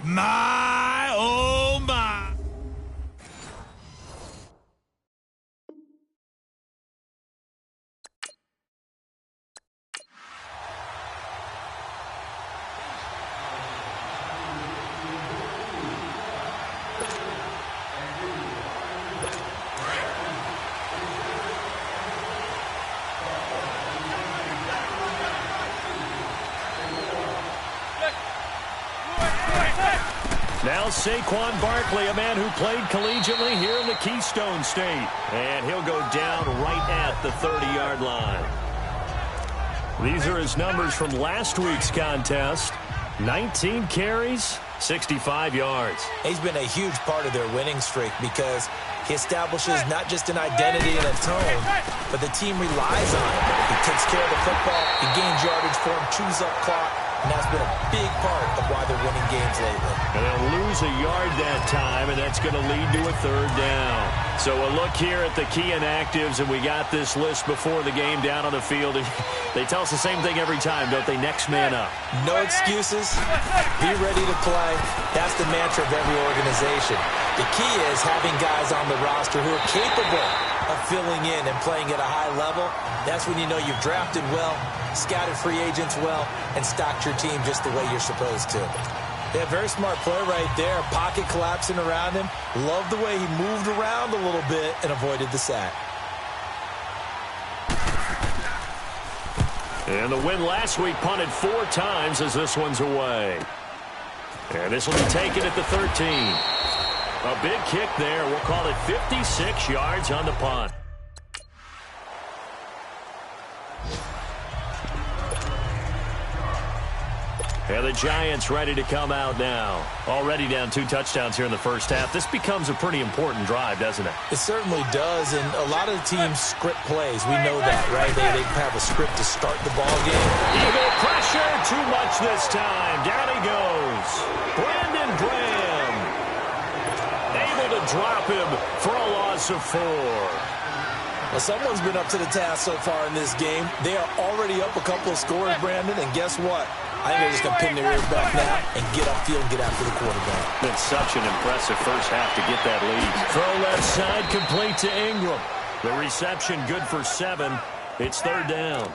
My, oh my. Now Saquon Barkley, a man who played collegiately here in the Keystone State. And he'll go down right at the 30-yard line. These are his numbers from last week's contest. 19 carries, 65 yards. He's been a huge part of their winning streak because he establishes not just an identity and a tone, but the team relies on him. He takes care of the football, he gains yardage for him, chews up clock, and that's been a big part of why they're winning games lately. And they'll lose a yard that time, and that's going to lead to a third down. So a look here at the key inactives, and we got this list before the game down on the field. They tell us the same thing every time, don't they? Next man up. No excuses. Be ready to play. That's the mantra of every organization. The key is having guys on the roster who are capable of filling in and playing at a high level. That's when you know you've drafted well, scouted free agents well, and stocked your team just the way you're supposed to. Yeah, very smart play right there. Pocket collapsing around him. Love the way he moved around a little bit and avoided the sack. And the win last week punted 4 times as this one's away. And this will be taken at the 13. A big kick there. We'll call it 56 yards on the punt. And the Giants ready to come out now. Already down 2 touchdowns here in the first half. This becomes a pretty important drive, doesn't it? It certainly does, and a lot of the teams script plays. We know that, right? They have a script to start the ball game. Eagle pressure, too much this time. Down he goes. Brandon Graham able to drop him for a loss of 4. Well, someone's been up to the task so far in this game. They are already up a couple of scores, Brandon, and guess what? I think they're just going to pin their ears back now and get upfield and get after the quarterback. Been such an impressive first half to get that lead. Throw left side, complete to Ingram. The reception good for 7. It's third down.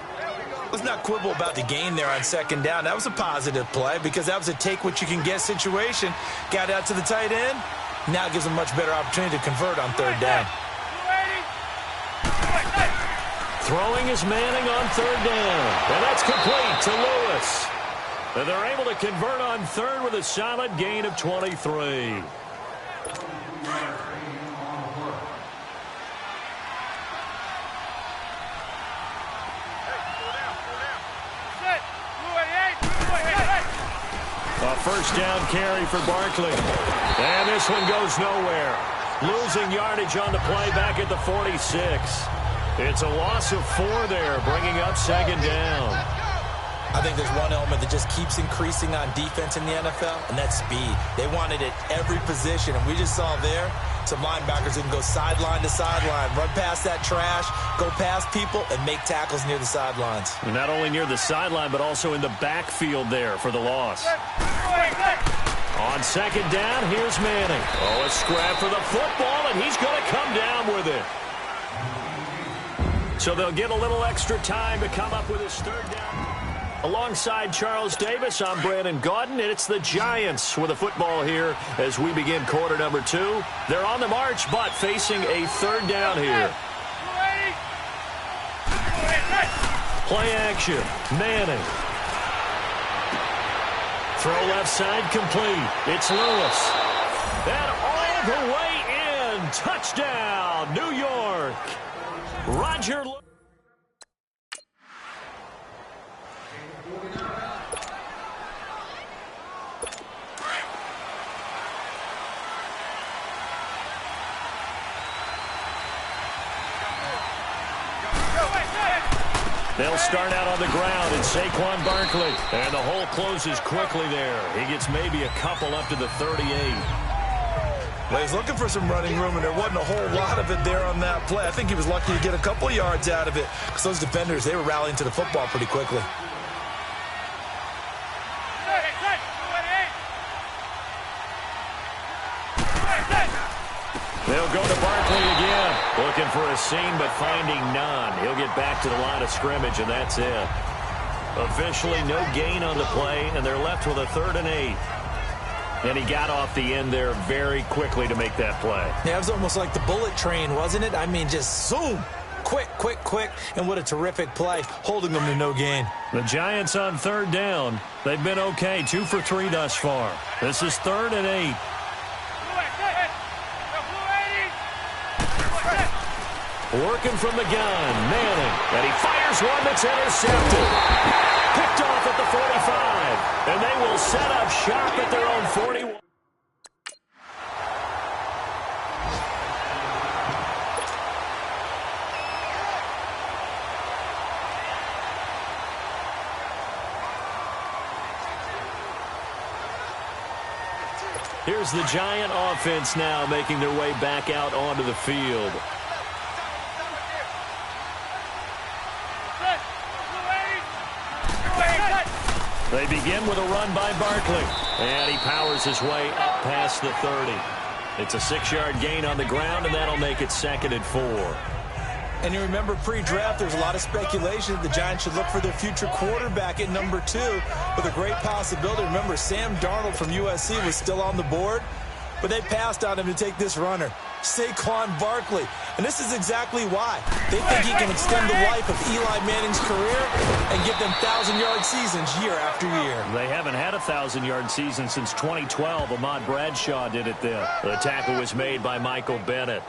Let's not quibble about the gain there on second down. That was a positive play because that was a take-what-you-can-get situation. Got out to the tight end. Now gives them a much better opportunity to convert on third down. Throwing is Manning on third down. And that's complete to Lewis. And they're able to convert on third with a solid gain of 23. A first down carry for Barkley. And this one goes nowhere. Losing yardage on the play back at the 46. It's a loss of 4 there, bringing up second down. I think there's one element that just keeps increasing on defense in the NFL, and that's speed. They want it at every position, and we just saw there some linebackers who can go sideline to sideline, run past that trash, go past people, and make tackles near the sidelines. And not only near the sideline, but also in the backfield there for the loss. On second down, here's Manning. Oh, a scrap for the football, and he's going to come down with it. So they'll get a little extra time to come up with his third down. Alongside Charles Davis, I'm Brandon Gaudin, and it's the Giants with a football here as we begin quarter number 2. They're on the march, but facing a third down here. Play action. Manning. Throw left side complete. It's Lewis. And all the way in. Touchdown, New York. Roger Lewis. They'll start out on the ground, and Saquon Barkley. And the hole closes quickly there. He gets maybe a couple up to the 38. Well, he's looking for some running room, and there wasn't a whole lot of it there on that play. I think he was lucky to get a couple of yards out of it because those defenders, they were rallying to the football pretty quickly. They'll go to Barkley again. Looking for a seam, but finding none. He'll get back to the line of scrimmage, and that's it. Officially no gain on the play, and they're left with a 3rd and 8. And he got off the end there very quickly to make that play. Yeah, it was almost like the bullet train, wasn't it? I mean, just zoom. Quick, quick, quick. And what a terrific play, holding them to no gain. The Giants on 3rd down. They've been okay, 2 for 3 thus far. This is 3rd and 8. Working from the gun, Manning. And he fires one that's intercepted. Picked off at the 45. And they will set up shop at their own 41. Here's the Giant offense now making their way back out onto the field. They begin with a run by Barkley. And he powers his way up past the 30. It's a 6-yard gain on the ground, and that'll make it 2nd and 4. And you remember pre-draft, there's a lot of speculation that the Giants should look for their future quarterback at number 2 with a great possibility. Remember, Sam Darnold from USC was still on the board, but they passed on him to take this runner, Saquon Barkley. And this is exactly why. They think he can extend the life of Eli Manning's career and give them 1,000-yard seasons year after year. They haven't had a 1,000-yard season since 2012. Ahmad Bradshaw did it then. The tackle was made by Michael Bennett.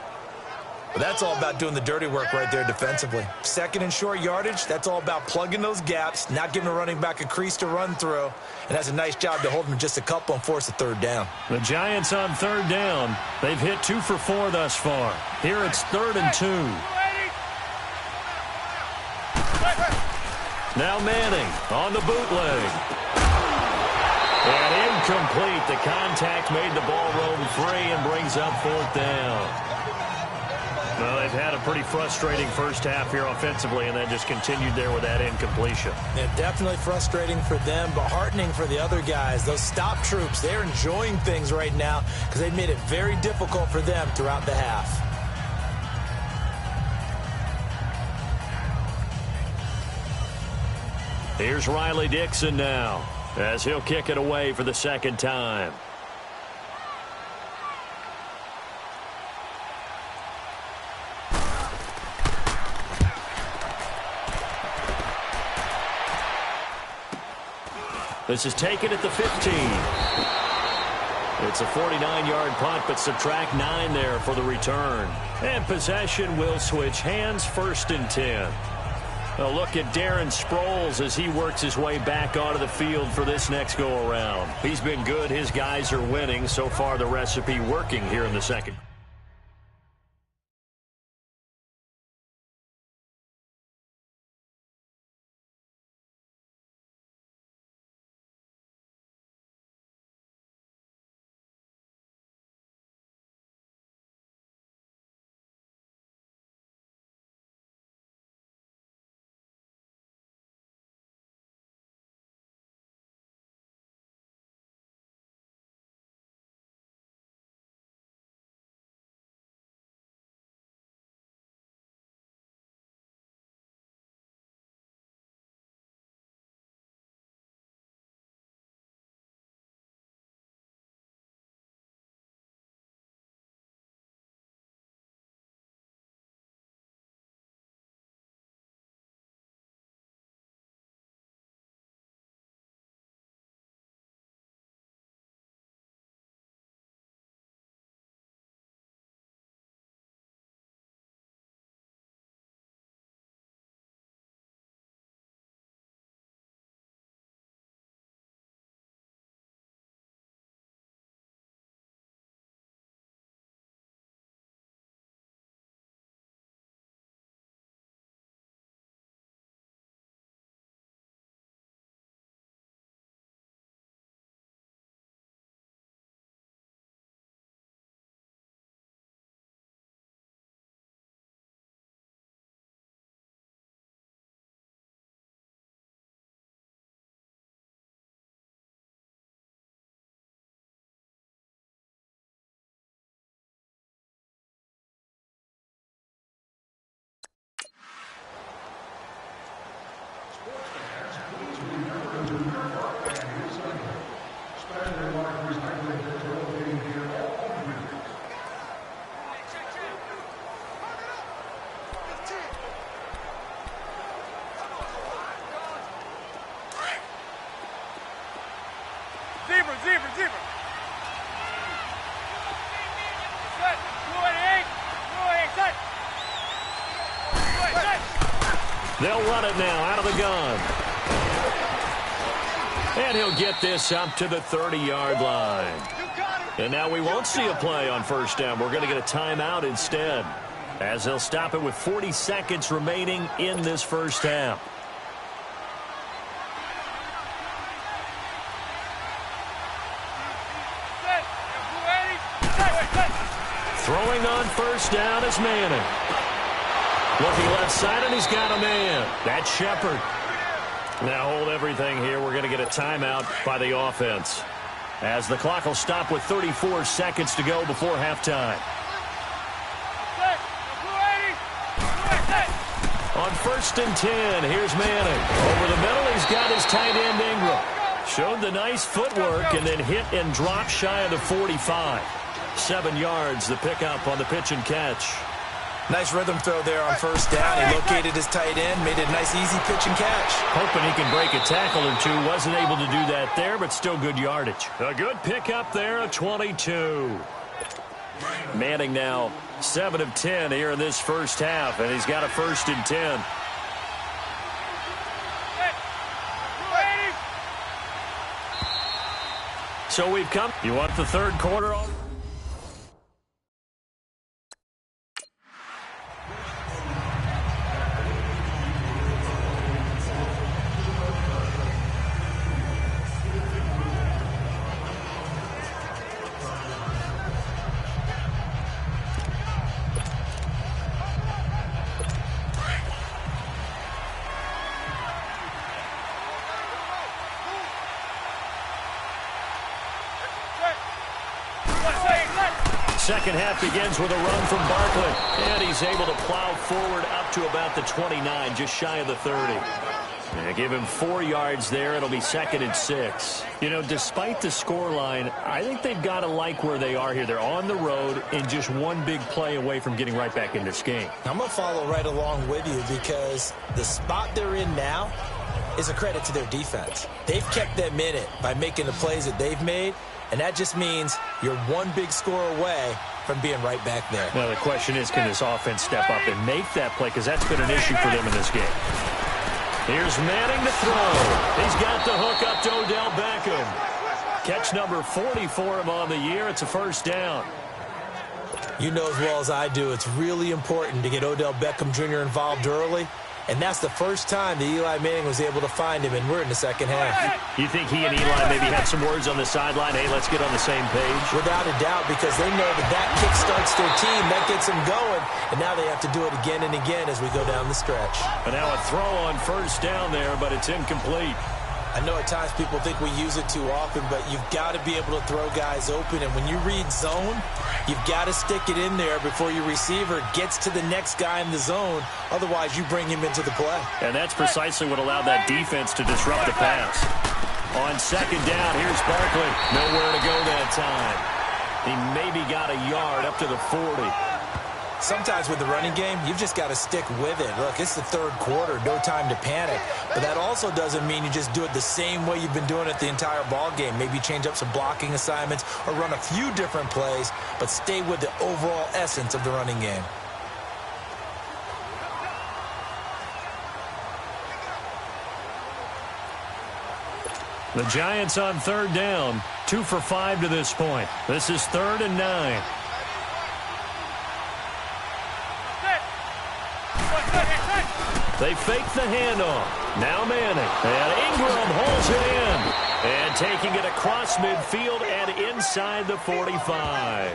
But that's all about doing the dirty work right there defensively. 2nd and short yardage, that's all about plugging those gaps, not giving a running back a crease to run through. And that's a nice job to hold them just a couple and force a 3rd down. The Giants on 3rd down. They've hit 2 for 4 thus far. Here it's 3rd and 2. Now Manning on the bootleg. And incomplete. The contact made the ball roam free and brings up 4th down. Well, they've had a pretty frustrating first half here offensively and then just continued there with that incompletion. Yeah, definitely frustrating for them, but heartening for the other guys. Those stop troops, they're enjoying things right now because they've made it very difficult for them throughout the half. Here's Riley Dixon now as he'll kick it away for the 2nd time. This is taken at the 15. It's a 49-yard punt, but subtract 9 there for the return. And possession will switch hands, 1st and 10. A look at Darren Sproles as he works his way back onto the field for this next go-around. He's been good. His guys are winning. So far, the recipe working here in the 2nd. Receiver. Set. Set. They'll run it now out of the gun. And he'll get this up to the 30-yard line. And now we won't see a play on first down. We're going to get a timeout instead, as they'll stop it with 40 seconds remaining in this first half. Throwing on first down is Manning. Looking left side, and he's got a man. That's Shepard. Now hold everything here. We're going to get a timeout by the offense, as the clock will stop with 34 seconds to go before halftime. On first and 10, here's Manning. Over the middle, he's got his tight end Ingram. Showed the nice footwork and then hit and dropped shy of the 45. 7 yards, the pickup on the pitch and catch. Nice rhythm throw there on first down. He located his tight end, made it a nice easy pitch and catch. Hoping he can break a tackle or two. Wasn't able to do that there, but still good yardage. A good pickup there, a 22. Manning now 7 of 10 here in this first half, and he's got a first and 10. So we've come. You want the third quarter on? Second half begins with a run from Barkley, and he's able to plow forward up to about the 29, just shy of the 30. And give him 4 yards there. It'll be second and 6. You know, despite the scoreline, I think they've got to like where they are here. They're on the road and just one big play away from getting right back in this game. I'm going to follow right along with you, because the spot they're in now is a credit to their defense. They've kept them in it by making the plays that they've made, and that just means you're one big score away from being right back there. Well, the question is, can this offense step up and make that play? Because that's been an issue for them in this game. Here's Manning to throw. He's got the hook up to Odell Beckham. Catch number 40 for him on the year. It's a first down. You know as well as I do, it's really important to get Odell Beckham Jr. involved early. And that's the first time that Eli Manning was able to find him, and we're in the second half. You think he and Eli maybe had some words on the sideline? Hey, let's get on the same page? Without a doubt, because they know that kick starts their team. That gets them going, and now they have to do it again and again as we go down the stretch. And now a throw on first down there, but it's incomplete. I know at times people think we use it too often, but you've got to be able to throw guys open. And when you read zone, you've got to stick it in there before your receiver gets to the next guy in the zone. Otherwise, you bring him into the play. And that's precisely what allowed that defense to disrupt the pass. On second down, here's Barkley. Nowhere to go that time. He maybe got a yard up to the 40. Sometimes with the running game, you've just got to stick with it. Look, it's the third quarter, no time to panic. But that also doesn't mean you just do it the same way you've been doing it the entire ball game. Maybe change up some blocking assignments or run a few different plays, but stay with the overall essence of the running game. The Giants on third down, 2 for 5 to this point. This is 3rd and 9. They fake the handoff. Now Manning. And Ingram holds it in. And taking it across midfield and inside the 45.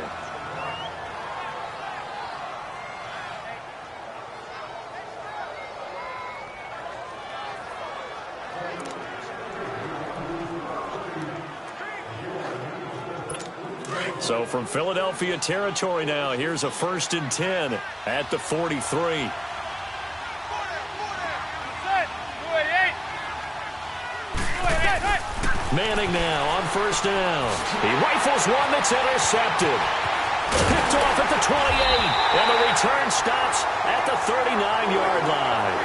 So from Philadelphia territory now, here's a 1st and 10 at the 43. Manning now on first down. He rifles one that's intercepted. Picked off at the 28. And the return stops at the 39-yard line.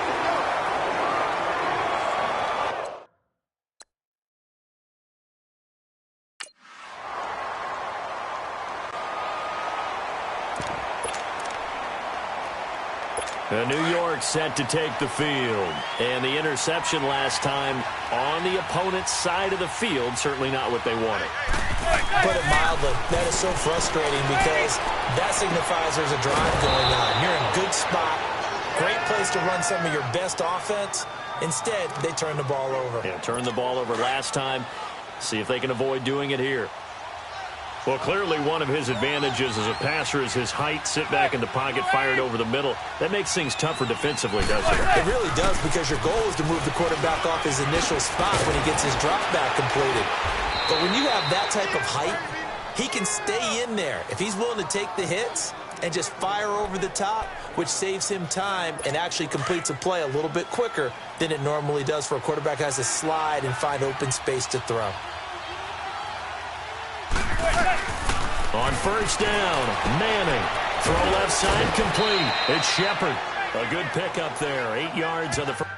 New York set to take the field. And the interception last time on the opponent's side of the field, certainly not what they wanted. Put it mildly, that is so frustrating because that signifies there's a drive going on. You're in a good spot, great place to run some of your best offense. Instead, they turn the ball over. Yeah, turned the ball over last time. See if they can avoid doing it here. Well, clearly one of his advantages as a passer is his height. Sit back in the pocket, fired over the middle. That makes things tougher defensively, doesn't it? It really does, because your goal is to move the quarterback off his initial spot when he gets his drop back completed. But when you have that type of height, he can stay in there. If he's willing to take the hits and just fire over the top, which saves him time and actually completes a play a little bit quicker than it normally does for a quarterback who has to slide and find open space to throw. On first down, Manning. Throw left side complete. It's Shepard. A good pickup there. 8 yards on the first.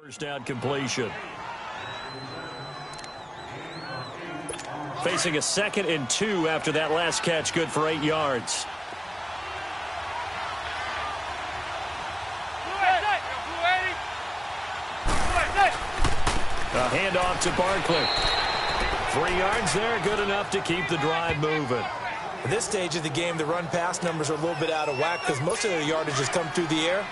First down completion. Facing a 2nd and 2 after that last catch, good for 8 yards. A handoff to Barkley. 3 yards there, good enough to keep the drive moving. At this stage of the game, the run-pass numbers are a little bit out of whack because most of the yardage has come through the air.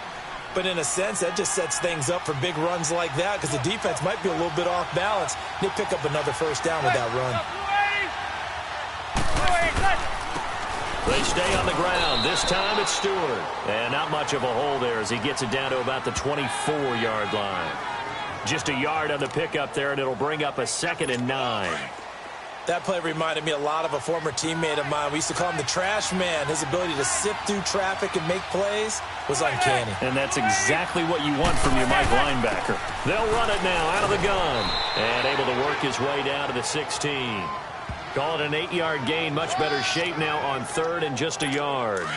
But in a sense, that just sets things up for big runs like that because the defense might be a little bit off balance. They pick up another first down with that run. They stay on the ground. This time it's Stewart. And not much of a hole there as he gets it down to about the 24-yard line. Just a yard on the pickup there, and it'll bring up a 2nd and 9. That play reminded me a lot of a former teammate of mine. We used to call him the trash man. His ability to sift through traffic and make plays was uncanny. And that's exactly what you want from your Mike linebacker. They'll run it now out of the gun. And able to work his way down to the 16. Call it an 8-yard gain. Much better shape now on 3rd and just a yard.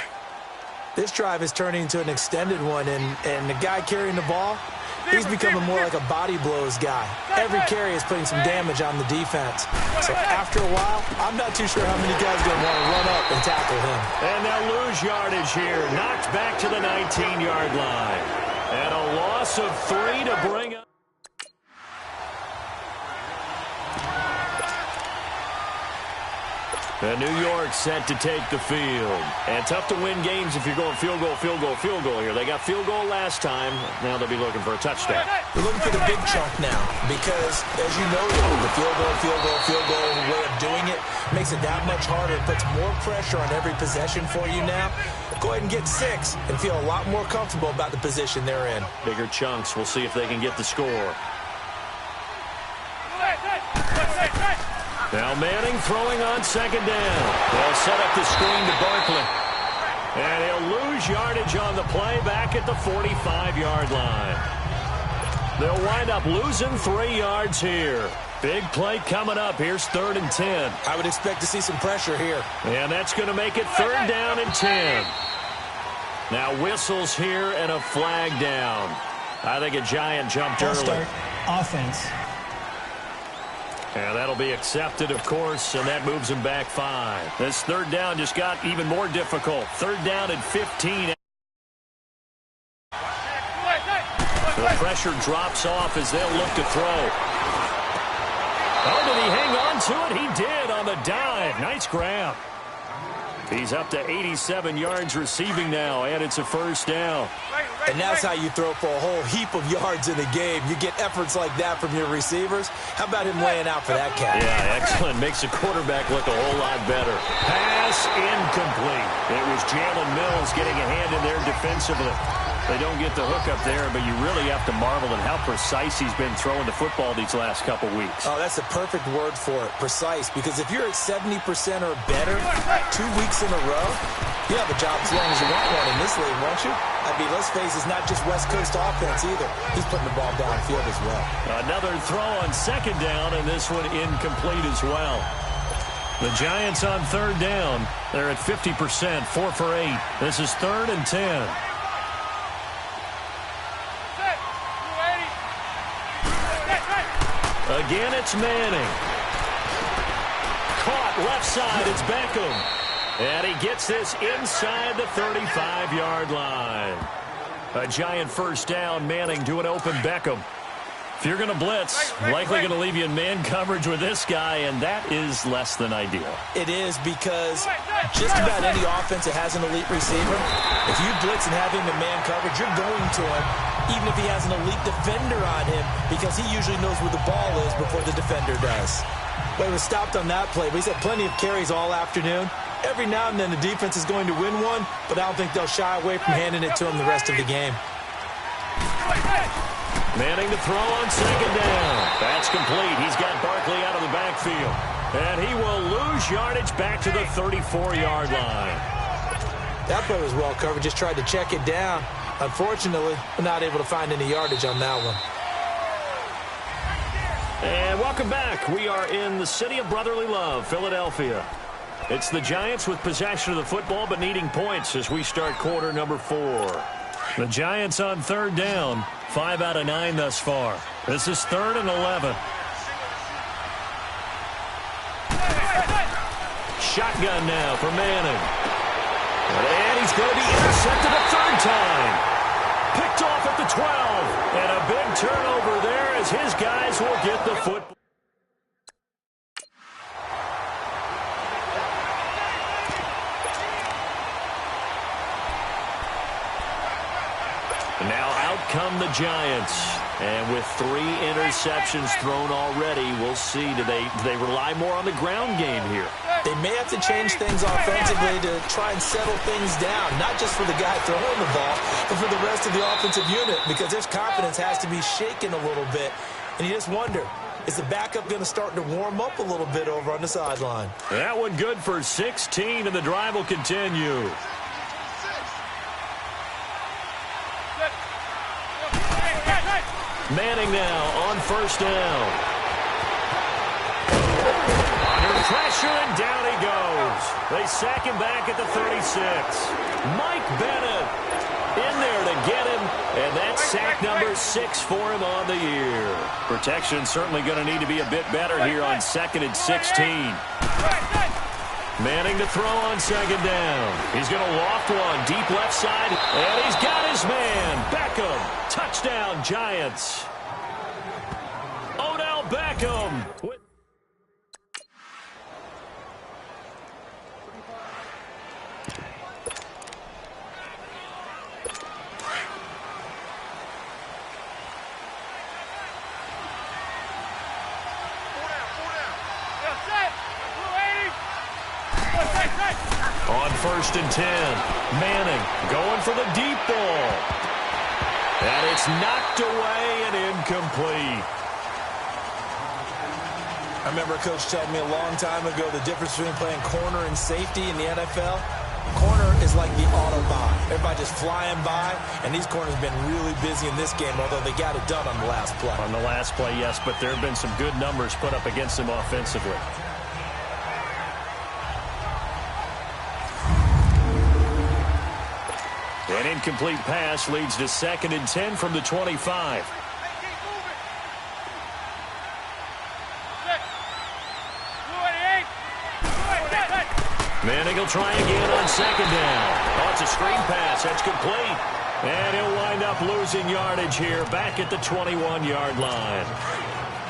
This drive is turning into an extended one, and the guy carrying the ball, he's becoming more like a body blows guy. Every carry is putting some damage on the defense. So after a while, I'm not too sure how many guys are going to want to run up and tackle him. And they'll lose yardage here. Knocked back to the 19-yard line. And a loss of 3 to bring up. And New York set to take the field. And tough to win games if you're going field goal, field goal, field goal here. They got field goal last time. Now they'll be looking for a touchdown. They're looking for the big chunk now because, as you know, the field goal way of doing it makes it that much harder. It puts more pressure on every possession for you now. Go ahead and get 6 and feel a lot more comfortable about the position they're in. Bigger chunks. We'll see if they can get the score. Now Manning throwing on 2nd down. They'll set up the screen to Barkley. And he'll lose yardage on the play back at the 45-yard line. They'll wind up losing 3 yards here. Big play coming up. Here's 3rd and 10. I would expect to see some pressure here. And that's going to make it 3rd down and 10. Now whistles here and a flag down. I think a Giant jumped early. Start offense. And that'll be accepted, of course, and that moves him back 5. This 3rd down just got even more difficult. 3rd down and 15. The pressure drops off as they'll look to throw. Oh, did he hang on to it? He did on the dive. Nice grab. He's up to 87 yards receiving now, and it's a first down. And that's how you throw for a whole heap of yards in the game. You get efforts like that from your receivers. How about him laying out for that catch? Yeah, excellent. Makes the quarterback look a whole lot better. Pass incomplete. It was Jalen Mills getting a hand in there defensively. They don't get the hook up there, but you really have to marvel at how precise he's been throwing the football these last couple weeks. Oh, that's a perfect word for it, precise, because if you're at 70% or better 2 weeks in a row, you have a job as long as you want one in this league, won't you? I mean, let's face it, it's not just West Coast offense either. He's putting the ball downfield as well. Another throw on 2nd down, and this one incomplete as well. The Giants on 3rd down. They're at 50%, 4 for 8. This is 3rd and 10. Again, it's Manning. Caught left side, it's Beckham. And he gets this inside the 35-yard line. A Giant first down, Manning to an open Beckham. If you're going to blitz, likely going to leave you in man coverage with this guy, and that is less than ideal. It is because just about any offense that has an elite receiver, if you blitz and have him in man coverage, you're going to him, even if he has an elite defender on him, because he usually knows where the ball is before the defender does. Well, he was stopped on that play, but he's had plenty of carries all afternoon. Every now and then the defense is going to win one, but I don't think they'll shy away from handing it to him the rest of the game. Manning to throw on 2nd down. That's complete. He's got Barkley out of the backfield. And he will lose yardage back to the 34-yard line. That play was well covered. Just tried to check it down. Unfortunately, we're not able to find any yardage on that one. And welcome back. We are in the city of brotherly love, Philadelphia. It's the Giants with possession of the football but needing points as we start quarter number 4. The Giants on 3rd down. 5 out of 9 thus far. This is 3rd and 11. Shotgun now for Manning. And he's going to be intercepted a 3rd time. Picked off at the 12. And a big turnover there as his guys will get the football. Now out come the Giants. And with 3 interceptions thrown already, we'll see. Do they rely more on the ground game here? They may have to change things offensively to try and settle things down, not just for the guy throwing the ball, but for the rest of the offensive unit, because their confidence has to be shaken a little bit. And you just wonder, is the backup going to start to warm up a little bit over on the sideline? That one good for 16, and the drive will continue. Manning now on 1st down. Under pressure, and down he goes. They sack him back at the 36. Mike Bennett in there to get him, and that's sack number 6 for him on the year. Protection certainly going to need to be a bit better here on 2nd and 16. Manning to throw on 2nd down. He's going to loft one deep left side, and he's got his man. Beckham, touchdown Giants. Odell Beckham. On 1st and 10, Manning going for the deep ball. And it's knocked away and incomplete. I remember a coach telling me a long time ago the difference between playing corner and safety in the NFL. Corner is like the Autobahn. Everybody just flying by, and these corners have been really busy in this game, although they got it done on the last play. On the last play, yes, but there have been some good numbers put up against them offensively. An incomplete pass leads to 2nd and 10 from the 25. Manning will try again on 2nd down. Oh, it's a screen pass. That's complete. And he'll wind up losing yardage here back at the 21-yard line.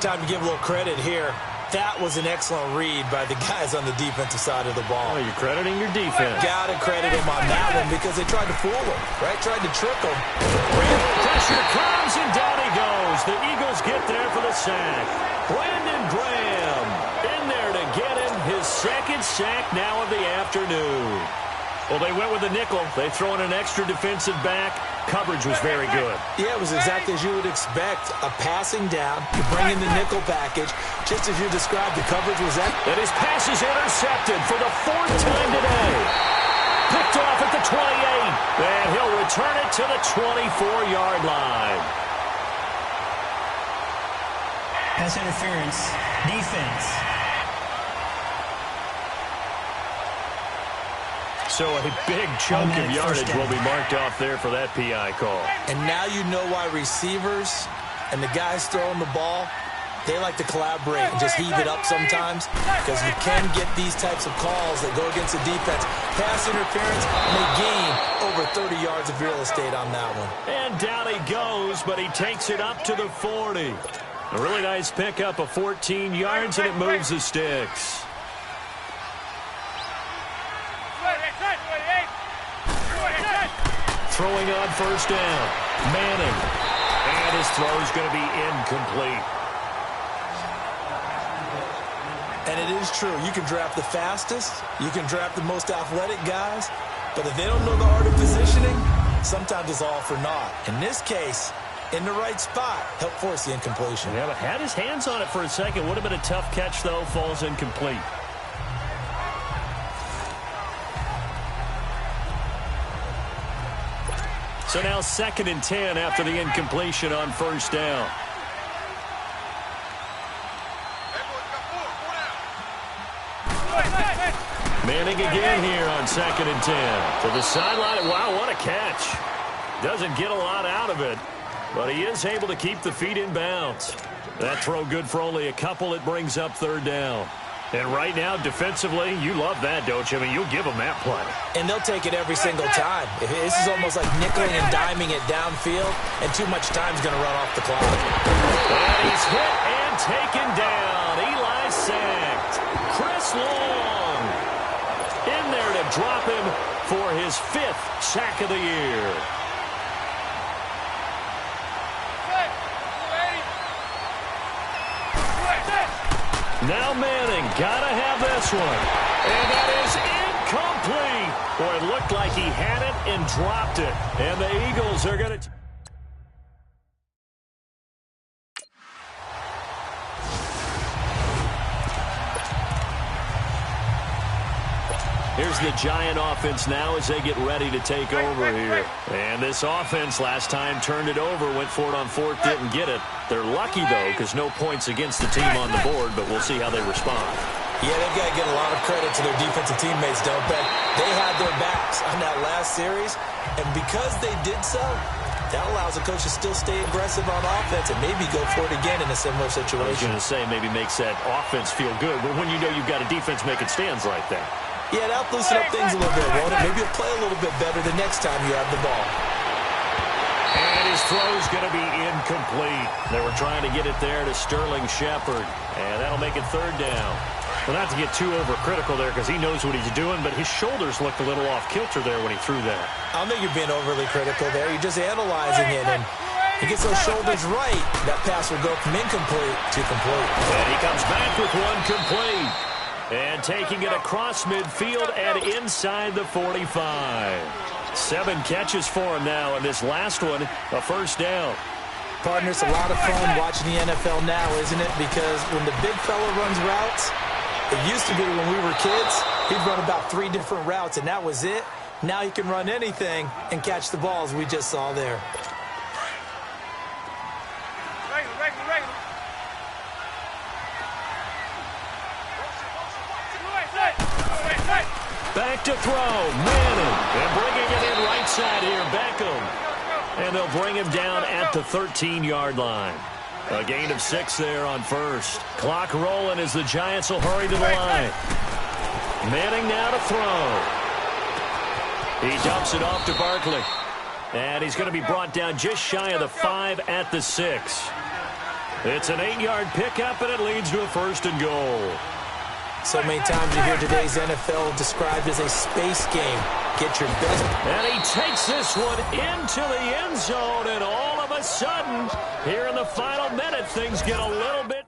Time to give a little credit here. That was an excellent read by the guys on the defensive side of the ball. Oh, you're crediting your defense. Got to credit them on that one because they tried to fool him, right? Tried to trick him. Pressure comes, and down he goes. The Eagles get there for the sack. Brandon Graham in there to get him his 2nd sack now of the afternoon. Well, they went with a nickel. They throw in an extra defensive back. Coverage was very good. Yeah, it was exactly as you would expect. A passing down. You bring in the nickel package. Just as you described, the coverage was that. And his pass is intercepted for the 4th time today. Picked off at the 28. And he'll return it to the 24-yard line. Pass interference. Defense. So a big chunk of yardage will be marked off there for that PI call. And now you know why receivers and the guys throwing the ball, they like to collaborate and just heave it up sometimes because you can get these types of calls that go against the defense. Pass interference may gain over 30 yards of real estate on that one. And down he goes, but he takes it up to the 40. A really nice pickup of 14 yards, and it moves the sticks. Throwing on 1st down. Manning. And his throw is going to be incomplete. And it is true. You can draft the fastest. You can draft the most athletic guys. But if they don't know the art of positioning, sometimes it's all for naught. In this case, in the right spot, help force the incompletion. Yeah, but had his hands on it for a second. Would have been a tough catch, though. Falls incomplete. So now 2nd and 10 after the incompletion on 1st down. Manning again here on 2nd and 10. To the sideline. Wow, what a catch. Doesn't get a lot out of it. But he is able to keep the feet in bounds. That throw good for only a couple. It brings up third down. And right now, defensively, you love that, don't you? I mean, you'll give them that play. And they'll take it every single time. This is almost like nickeling and diming it downfield, and too much time's going to run off the clock. And he's hit and taken down. Eli sacked. Chris Long in there to drop him for his 5th sack of the year. Now Manning, gotta have this one. And that is incomplete. Boy, it looked like he had it and dropped it. And the Eagles are going to... Here's the Giant offense now as they get ready to take over here. And this offense last time turned it over, went for it on 4th, didn't get it. They're lucky, though, because no points against the team on the board, but we'll see how they respond. Yeah, they've got to get a lot of credit to their defensive teammates, don't they? They had their backs on that last series, and because they did so, that allows the coach to still stay aggressive on offense and maybe go for it again in a similar situation. I was going to say maybe makes that offense feel good, but when you know you've got a defense making stands like that. Yeah, that'll loosen up things a little bit, won't it? Maybe you'll play a little bit better the next time you have the ball. And his throw's going to be incomplete. They were trying to get it there to Sterling Shepard, and that'll make it 3rd down. Well, not to get too overcritical there because he knows what he's doing, but his shoulders looked a little off kilter there when he threw that. I don't think you're being overly critical there. You're just analyzing it, and he gets those shoulders right. That pass will go from incomplete to complete. And he comes back with one complete. And taking it across midfield and inside the 45. 7 catches for him now, and this last one, a 1st down. Partner, it's a lot of fun watching the NFL now, isn't it? Because when the big fella runs routes, it used to be when we were kids, he'd run about 3 different routes, and that was it. Now he can run anything and catch the balls we just saw there. Regular. Back to throw, Manning, and bringing it in right side here, Beckham. And they'll bring him down at the 13-yard line. A gain of 6 there on 1st. Clock rolling as the Giants will hurry to the line. Manning now to throw. He dumps it off to Barkley. And he's going to be brought down just shy of the 5 at the 6. It's an 8-yard pickup, and it leads to a 1st and goal. So many times you hear today's NFL described as a space game. Get your best. And he takes this one into the end zone, and all of a sudden, here in the final minute, things get a little bit.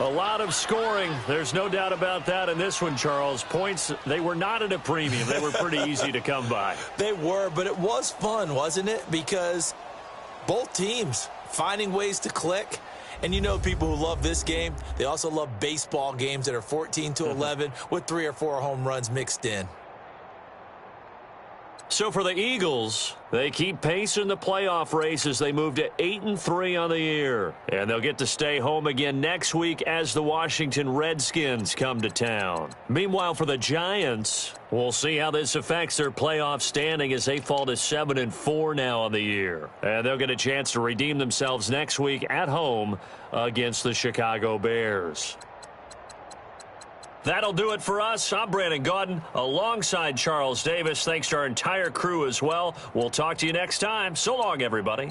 A lot of scoring. There's no doubt about that in this one, Charles. Points, they were not at a premium. They were pretty easy to come by. They were, but it was fun, wasn't it? Because both teams finding ways to click. And you know people who love this game, they also love baseball games that are 14-11 with 3 or 4 home runs mixed in. So for the Eagles, they keep pace in the playoff race as they move to 8-3 on the year. And they'll get to stay home again next week as the Washington Redskins come to town. Meanwhile, for the Giants, we'll see how this affects their playoff standing as they fall to 7-4 now on the year. And they'll get a chance to redeem themselves next week at home against the Chicago Bears. That'll do it for us. I'm Brandon Gaudin alongside Charles Davis. Thanks to our entire crew as well. We'll talk to you next time. So long, everybody.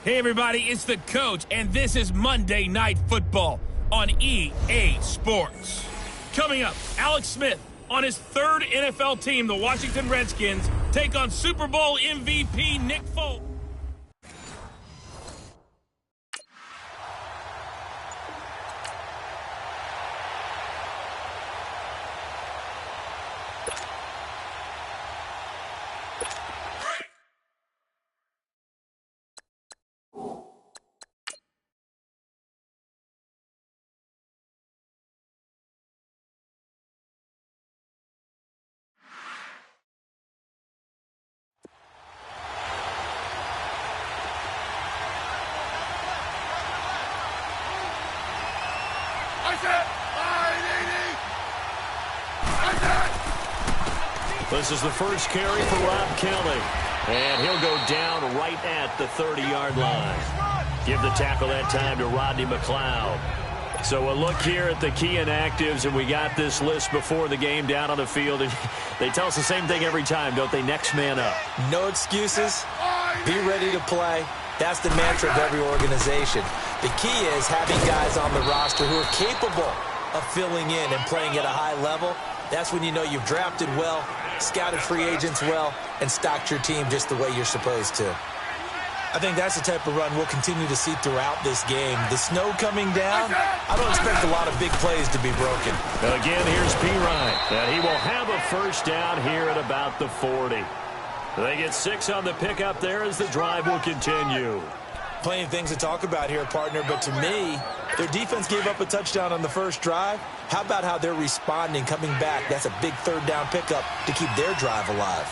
Hey, everybody, it's the coach, and this is Monday Night Football on EA Sports. Coming up, Alex Smith on his third NFL team, the Washington Redskins, take on Super Bowl MVP Nick Foles. This is the first carry for Rob Kelly. And he'll go down right at the 30-yard line. Give the tackle that time to Rodney McLeod. So a look here at the key inactives, and we got this list before the game down on the field. And they tell us the same thing every time, don't they? Next man up. No excuses. Be ready to play. That's the mantra of every organization. The key is having guys on the roster who are capable of filling in and playing at a high level. That's when you know you've drafted well, scouted free agents well, and stocked your team just the way you're supposed to. I think that's the type of run we'll continue to see throughout this game. The snow coming down, I don't expect a lot of big plays to be broken. Again, here's P. Ryan, and he will have a first down here at about the 40. They get 6 on the pickup there as the drive will continue. Plenty of things to talk about here, partner, but to me, their defense gave up a touchdown on the first drive. How about how they're responding, coming back? That's a big third down pickup to keep their drive alive.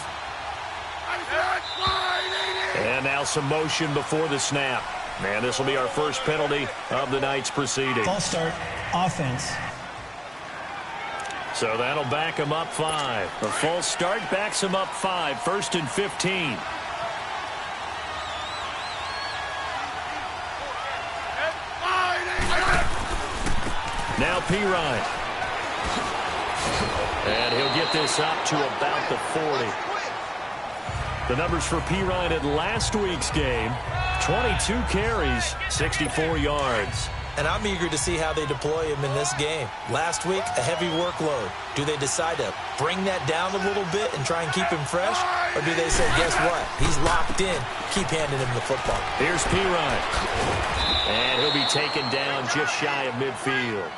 And now some motion before the snap. And this will be our first penalty of the night's proceeding. False start, offense. So that'll back him up 5. A false start backs him up 5. 1st and 15. Now P. Ryan. And he'll get this up to about the 40. The numbers for P. Ryan in last week's game, 22 carries, 64 yards. And I'm eager to see how they deploy him in this game. Last week, a heavy workload. Do they decide to bring that down a little bit and try and keep him fresh? Or do they say, guess what? He's locked in. Keep handing him the football. Here's P. Ryan. And he'll be taken down just shy of midfield.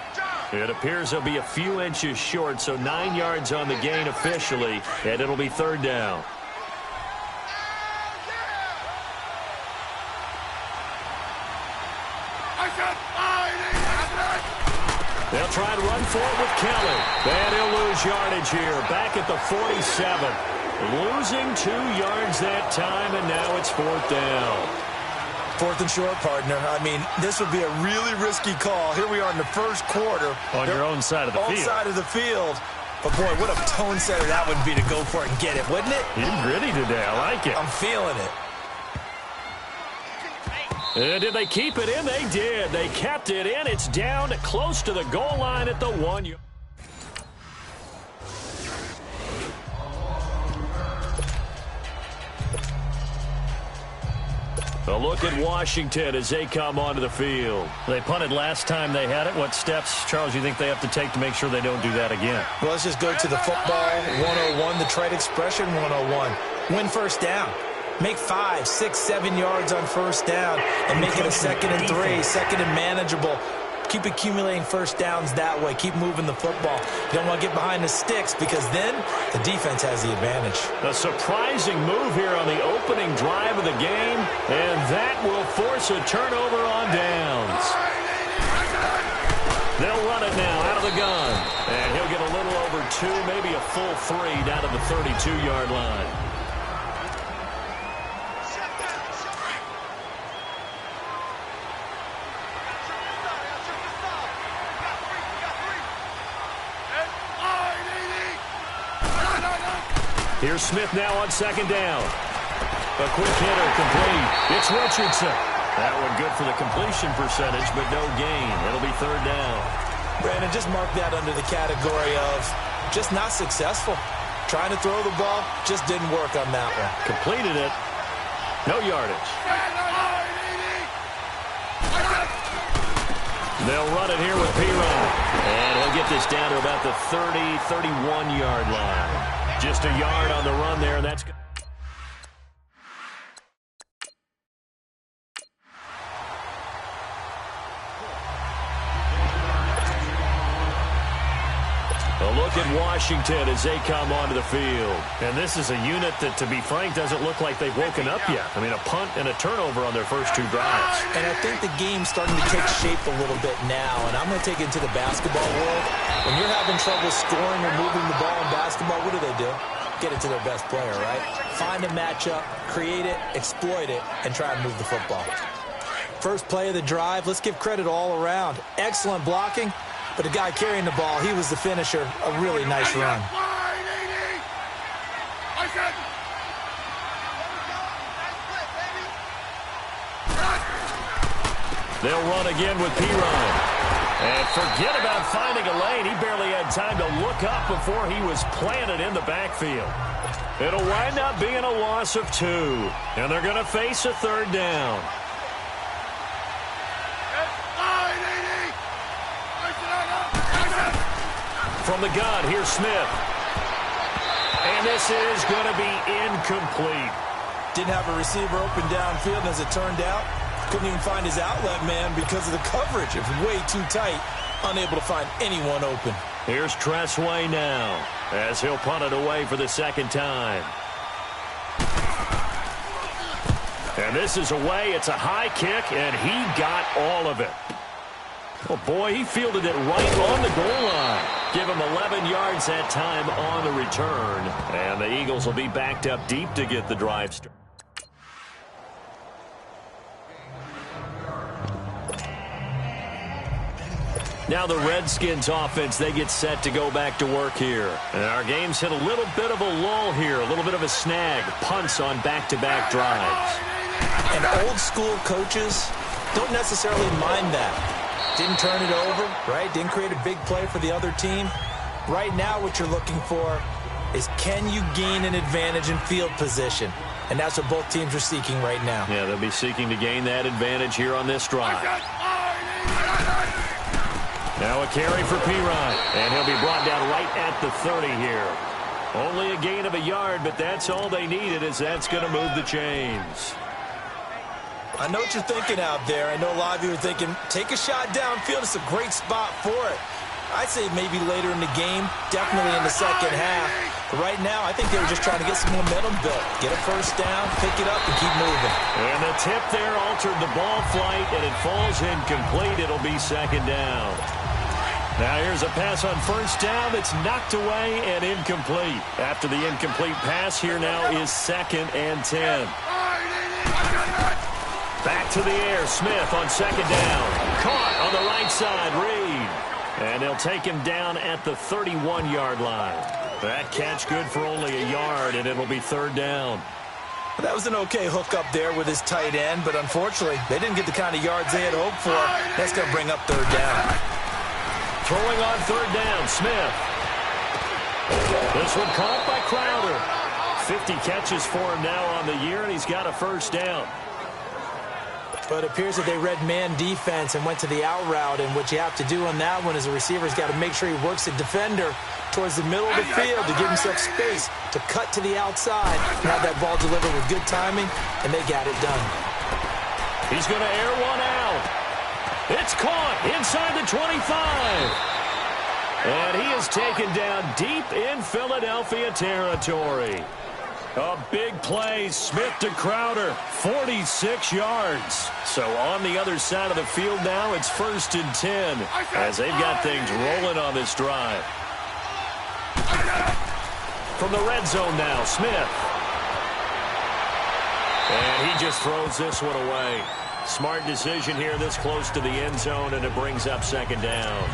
It appears he'll be a few inches short, so 9 yards on the gain officially, and it'll be 3rd down. They'll try to run for it with Kelly. And he'll lose yardage here. Back at the 47. Losing 2 yards that time, and now it's 4th down. 4th and short, partner. I mean, this would be a really risky call. Here we are in the first quarter. On your own side of the field. On side of the field. But, boy, what a tone setter that would be to go for it and get it, wouldn't it? You're gritty today. I like it. I'm feeling it. And did they keep it in? They did. They kept it in. It's down close to the goal line at the 1 yard. A look at Washington as they come onto the field. They punted last time they had it. What steps, Charles, you think they have to take to make sure they don't do that again? Well, let's just go to the football 101, the trade expression 101. Win first down. Make 5, 6, 7 yards on first down and make it a 2nd and 3, 2nd and manageable. Keep accumulating first downs that way. Keep moving the football. You don't want to get behind the sticks because then the defense has the advantage. A surprising move here on the opening drive of the game, and that will force a turnover on downs. They'll run it now out of the gun, and he'll get a little over 2, maybe a full 3 down to the 32-yard line. Here's Smith now on 2nd down. A quick hitter complete. It's Richardson. That one good for the completion percentage, but no gain. It'll be 3rd down. Brandon, just mark that under the category of just not successful. Trying to throw the ball, just didn't work on that one. Completed it. No yardage. They'll run it here with Piron. And he'll get this down to about the 30, 31-yard line. Just a yard on the run there, and that's good. A look at Washington as they come onto the field. And this is a unit that, to be frank, doesn't look like they've woken up yet. I mean, a punt and a turnover on their first 2 drives. And I think the game's starting to take shape a little bit now. And I'm going to take it into the basketball world. When you're having trouble scoring or moving the ball in basketball, what do? Get it to their best player, right? Find a matchup, create it, exploit it, and try and move the football. First play of the drive, let's give credit all around. Excellent blocking. But the guy carrying the ball, he was the finisher. A really nice run. They'll run again with Piron. And forget about finding a lane. He barely had time to look up before he was planted in the backfield. It'll wind up being a loss of 2. And they're going to face a 3rd down. From the gun, here's Smith. And this is going to be incomplete. Didn't have a receiver open downfield, and as it turned out, couldn't even find his outlet man because of the coverage. It was way too tight, unable to find anyone open. Here's Tressway now, as he'll punt it away for the 2nd time. And this is away. It's a high kick, and he got all of it. Oh, boy, he fielded it right on the goal line. Give him 11 yards that time on the return. And the Eagles will be backed up deep to get the drive started. Now the Redskins offense, they get set to go back to work here. And our game's hit a little bit of a lull here, a little bit of a snag. Punts on back-to-back drives. And old school coaches don't necessarily mind that. Didn't turn it over, right? Didn't create a big play for the other team. Right now what you're looking for is, can you gain an advantage in field position? And that's what both teams are seeking right now. Yeah, they'll be seeking to gain that advantage here on this drive. Now a carry for Piron, and he'll be brought down right at the 30 here. Only a gain of a yard, but that's all they needed, as that's going to move the chains. I know what you're thinking out there. I know a lot of you are thinking, take a shot downfield. It's a great spot for it. I'd say maybe later in the game, definitely in the second half. But right now, I think they were just trying to get some momentum built. Get a first down, pick it up, and keep moving. And the tip there altered the ball flight, and it falls incomplete. It'll be 2nd down. Now here's a pass on first down that's knocked away and incomplete. After the incomplete pass, here now is 2nd and 10. Back to the air, Smith on 2nd down. Caught on the right side, Reed. And they'll take him down at the 31-yard line. That catch good for only a yard, and it'll be 3rd down. That was an okay hook up there with his tight end, but unfortunately, they didn't get the kind of yards they had hoped for. That's going to bring up 3rd down. Throwing on 3rd down, Smith. This one caught by Crowder. 50 catches for him now on the year, and he's got a first down. But it appears that they read man defense and went to the out route, and what you have to do on that one is the receiver's got to make sure he works the defender towards the middle of the field to give himself space to cut to the outside and have that ball delivered with good timing, and they got it done. He's going to air one out. It's caught inside the 25. And he is taken down deep in Philadelphia territory. A big play, Smith to Crowder, 46 yards. So on the other side of the field now, it's 1st and 10 as they've got things rolling on this drive. From the red zone now, Smith. And he just throws this one away. Smart decision here this close to the end zone, and it brings up 2nd down.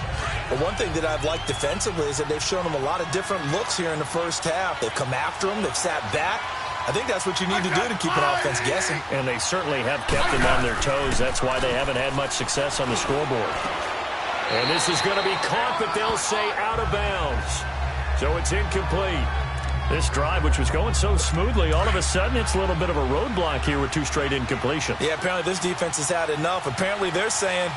But one thing that I've liked defensively is that they've shown them a lot of different looks here in the first half. They've come after them. They've sat back. I think that's what you need to do to keep an offense guessing. And they certainly have kept them on their toes. That's why they haven't had much success on the scoreboard. And this is going to be caught, but they'll say out of bounds. So it's incomplete. This drive, which was going so smoothly, all of a sudden it's a little bit of a roadblock here with 2 straight incompletions. Yeah, apparently this defense has had enough. Apparently they're saying,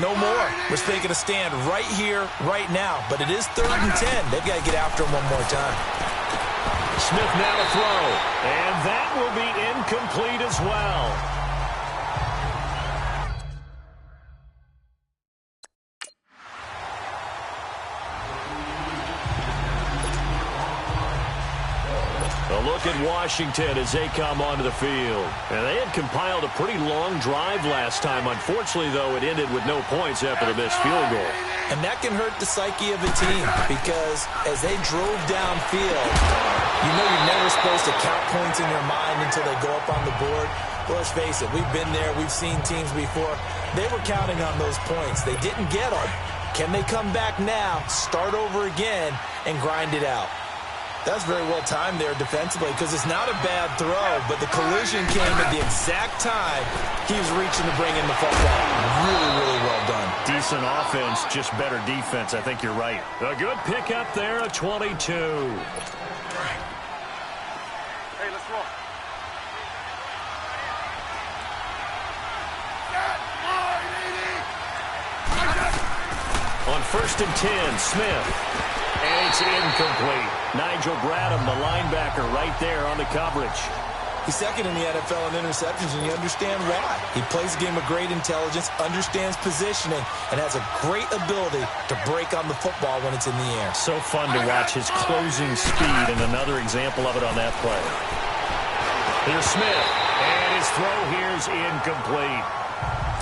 No more. We're taking a stand right here, right now. But it is 3rd and 10. They've got to get after him one more time. Smith now to throw. And that will be incomplete as well. A look at Washington as they come onto the field. And they had compiled a pretty long drive last time. Unfortunately, though, it ended with no points after the missed field goal. And that can hurt the psyche of a team because as they drove downfield, you know you're never supposed to count points in your mind until they go up on the board. Well, let's face it, we've been there. We've seen teams before. They were counting on those points. They didn't get them. Can they come back now, start over again, and grind it out? That's very well timed there defensively because it's not a bad throw, but the collision came at the exact time he was reaching to bring in the football. Really, really well done. Decent offense, just better defense. I think you're right. A good pickup there, a 22. Hey, let's roll. On 1st and 10, Smith. And it's incomplete. Nigel Bradham, the linebacker, right there on the coverage. He's second in the NFL in interceptions, and you understand why. He plays a game of great intelligence, understands positioning, and has a great ability to break on the football when it's in the air. So fun to watch his closing speed, and another example of it on that play. Here's Smith, and his throw here's incomplete.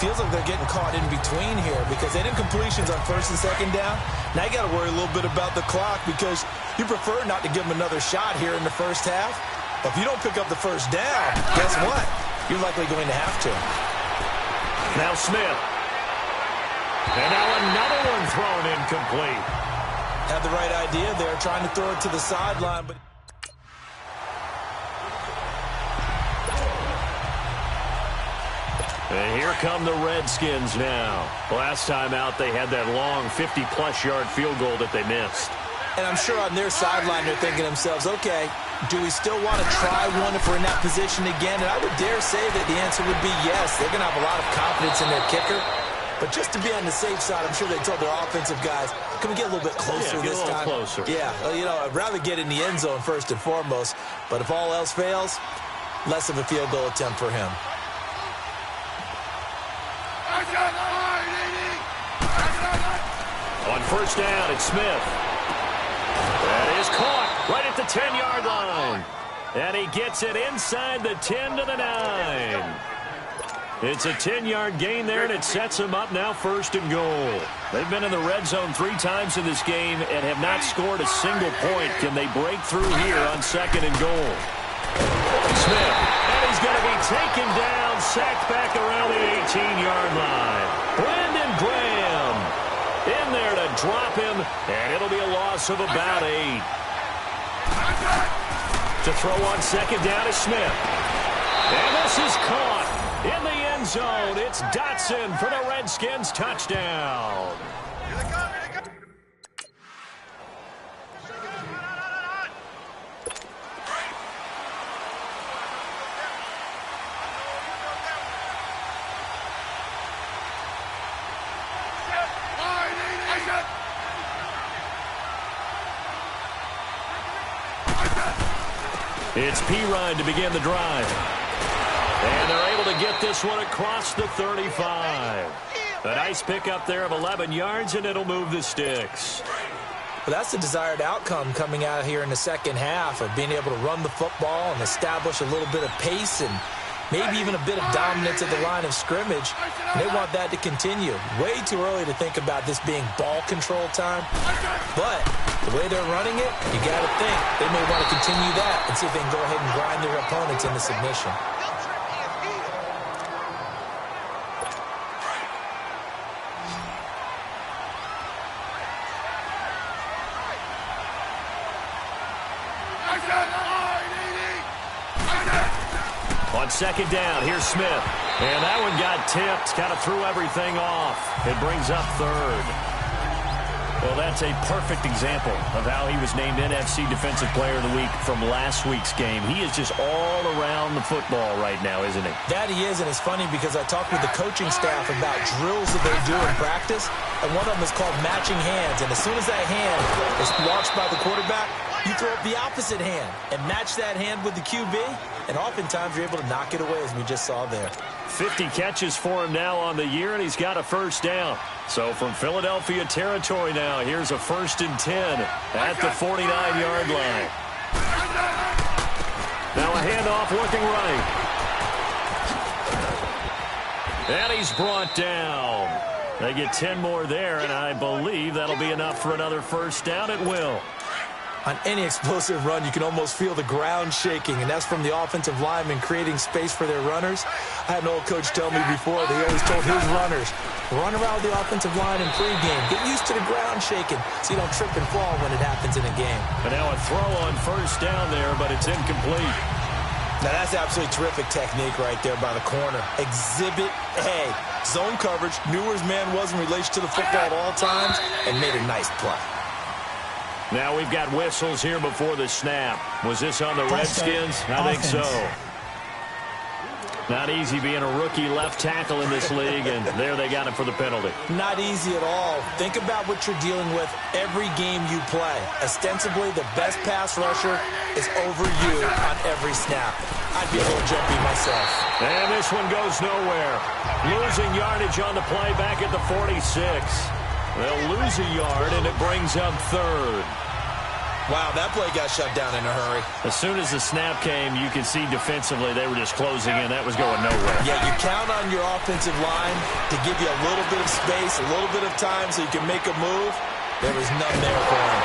Feels like they're getting caught in between here because they didn't completions on 1st and 2nd down. Now you got to worry a little bit about the clock because you prefer not to give them another shot here in the first half. But if you don't pick up the first down, guess what? You're likely going to have to. Now Smith. And now another one thrown incomplete. Had the right idea there, trying to throw it to the sideline, but... And here come the Redskins now. Last time out, they had that long 50-plus yard field goal that they missed. And I'm sure on their sideline, they're thinking to themselves, okay, do we still want to try one if we're in that position again? And I would dare say that the answer would be yes. They're going to have a lot of confidence in their kicker. But just to be on the safe side, I'm sure they told their offensive guys, can we get a little bit closer this time? Closer. Yeah, you know, I'd rather get in the end zone first and foremost. But if all else fails, less of a field goal attempt for him. On 1st down, it's Smith. That is caught right at the 10-yard line. And he gets it inside the 10 to the 9. It's a 10-yard gain there, and it sets him up now 1st and goal. They've been in the red zone 3 times in this game and have not scored a single point. Can they break through here on 2nd and goal? Smith, and he's going to be taken down, sacked back around the 18-yard line. Brandon Graham in there to drop him, and it'll be a loss of about 8. To throw on 2nd down is Smith. And this is caught in the end zone. It's Dotson for the Redskins touchdown. It's Pirine to begin the drive. And they're able to get this one across the 35. A nice pickup there of 11 yards, and it'll move the sticks. Well, that's the desired outcome coming out here in the second half of being able to run the football and establish a little bit of pace and maybe even a bit of dominance at the line of scrimmage. And they want that to continue. Way too early to think about this being ball control time. But the way they're running it, you got to think they may want to continue that and see if they can go ahead and grind their opponents into submission. On 2nd down, here's Smith. And that one got tipped, kind of threw everything off. It brings up 3rd. Well, that's a perfect example of how he was named NFC Defensive Player of the Week from last week's game. He is just all around the football right now, isn't he? That he is, and it's funny because I talked with the coaching staff about drills that they do in practice, and one of them is called matching hands. And as soon as that hand is launched by the quarterback, you throw up the opposite hand and match that hand with the QB, and oftentimes you're able to knock it away, as we just saw there. 50 catches for him now on the year, and he's got a first down. So from Philadelphia territory now, here's a 1st and 10 at the 49-yard line. Now a handoff looking right. And he's brought down. They get 10 more there, and I believe that'll be enough for another first down. It will. On any explosive run, you can almost feel the ground shaking, and that's from the offensive linemen creating space for their runners. I had an old coach tell me before, they always told his runners, run around the offensive line in pregame. Get used to the ground shaking so you don't trip and fall when it happens in a game. And now a throw on first down there, but it's incomplete. Now, that's absolutely terrific technique right there by the corner. Exhibit A. Zone coverage, knew where his man was in relation to the football at all times, and made a nice play. Now we've got whistles here before the snap. Was this on the Redskins? I think so. Not easy being a rookie left tackle in this league, and there they got him for the penalty. Not easy at all. Think about what you're dealing with every game you play. Ostensibly, the best pass rusher is over you on every snap. I'd be a little jumpy myself. And this one goes nowhere. Losing yardage on the play back at the 46. They'll lose a yard, and it brings up 3rd. Wow, that play got shut down in a hurry. As soon as the snap came, you can see defensively they were just closing in. That was going nowhere. Yeah, you count on your offensive line to give you a little bit of space, a little bit of time so you can make a move. There was none there for him.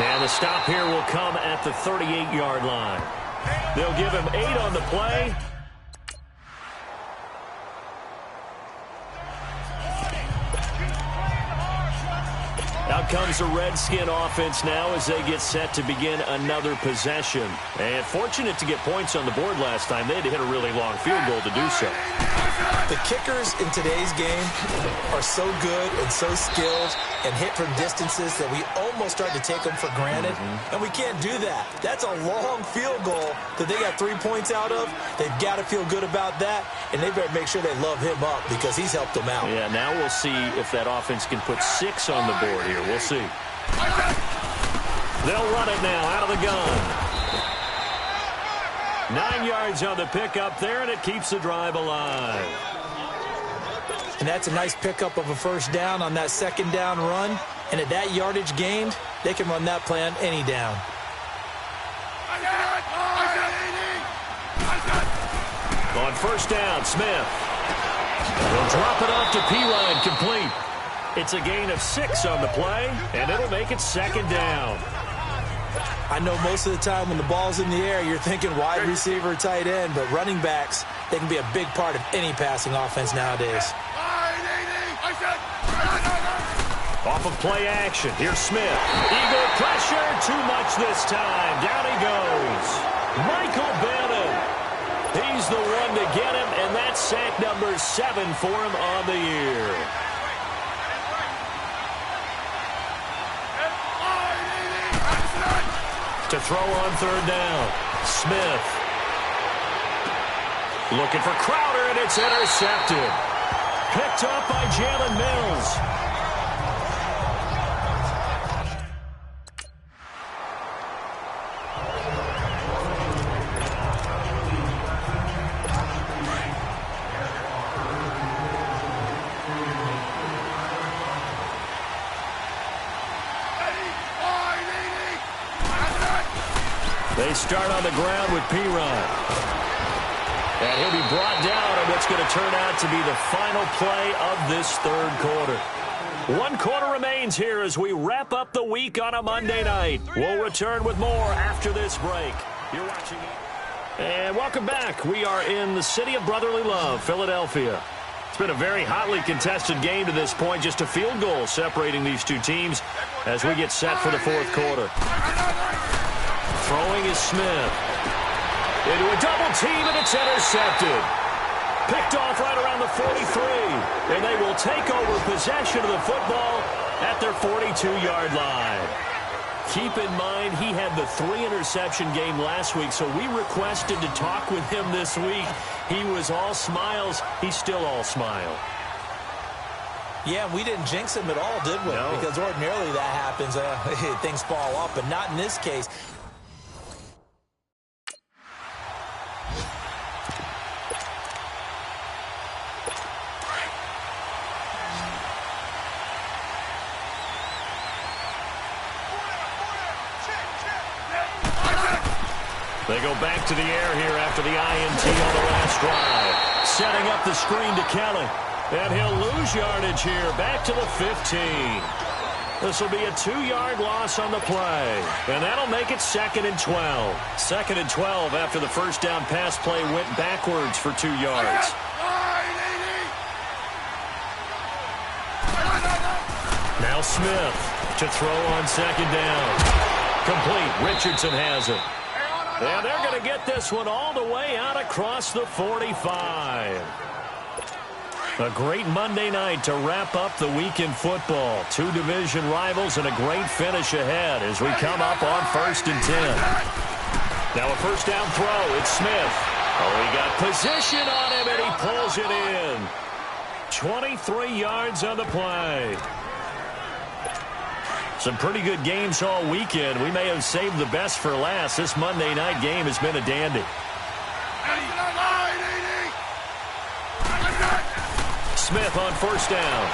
And the stop here will come at the 38-yard line. They'll give him 8 on the play. Out comes the Redskin offense now as they get set to begin another possession. And fortunate to get points on the board last time. They had to hit a really long field goal to do so. The kickers in today's game are so good and so skilled and hit from distances that we almost start to take them for granted. And we can't do that. That's a long field goal that they got 3 points out of. They've got to feel good about that, and they better make sure they love him up because he's helped them out. Yeah, now we'll see if that offense can put 6 on the board here. We'll see. They'll run it now out of the gun. 9 yards on the pickup there, and it keeps the drive alive. And that's a nice pickup of a first down on that second down run. And at that yardage gained, they can run that play on any down. On first down, Smith. They'll drop it off to P-Line, complete. It's a gain of 6 on the play, and it'll make it second down. I know most of the time when the ball's in the air, you're thinking wide receiver, tight end, but running backs, they can be a big part of any passing offense nowadays. Off of play action, here's Smith. Eagle pressure, too much this time. Down he goes. Michael Bannon. He's the one to get him, and that's sack number 7 for him on the year. To throw on third down. Smith. Looking for Crowder, and it's intercepted. Picked up by Jalen Mills. They start on the ground with P-Ryan. And he'll be brought down in what's going to turn out to be the final play of this third quarter. 1 quarter remains here as we wrap up the week on a Monday night. We'll return with more after this break. You're watching it. And welcome back. We are in the city of brotherly love, Philadelphia. It's been a very hotly contested game to this point. Just a field goal separating these two teams as we get set for the fourth quarter. Throwing is Smith. Into a double team, and it's intercepted. Picked off right around the 43. And they will take over possession of the football at their 42-yard line. Keep in mind, he had the 3-interception game last week, so we requested to talk with him this week. He was all smiles. He's still all smile. Yeah, we didn't jinx him at all, did we? No. Because ordinarily that happens. Things fall off, but not in this case. They go back to the air here after the INT on the last drive. Setting up the screen to Kelly. And he'll lose yardage here, back to the 15. This will be a 2-yard loss on the play. And that'll make it 2nd and 12. 2nd and 12 after the first down pass play went backwards for 2 yards. Now Smith to throw on 2nd down. Complete. Richardson has it. And they're going to get this one all the way out across the 45. A great Monday night to wrap up the week in football. 2 division rivals and a great finish ahead as we come up on 1st and 10. Now a first down throw. It's Smith. Oh, he got position on him, and he pulls it in. 23 yards on the play. Some pretty good games all weekend. We may have saved the best for last. This Monday night game has been a dandy. Smith on first down.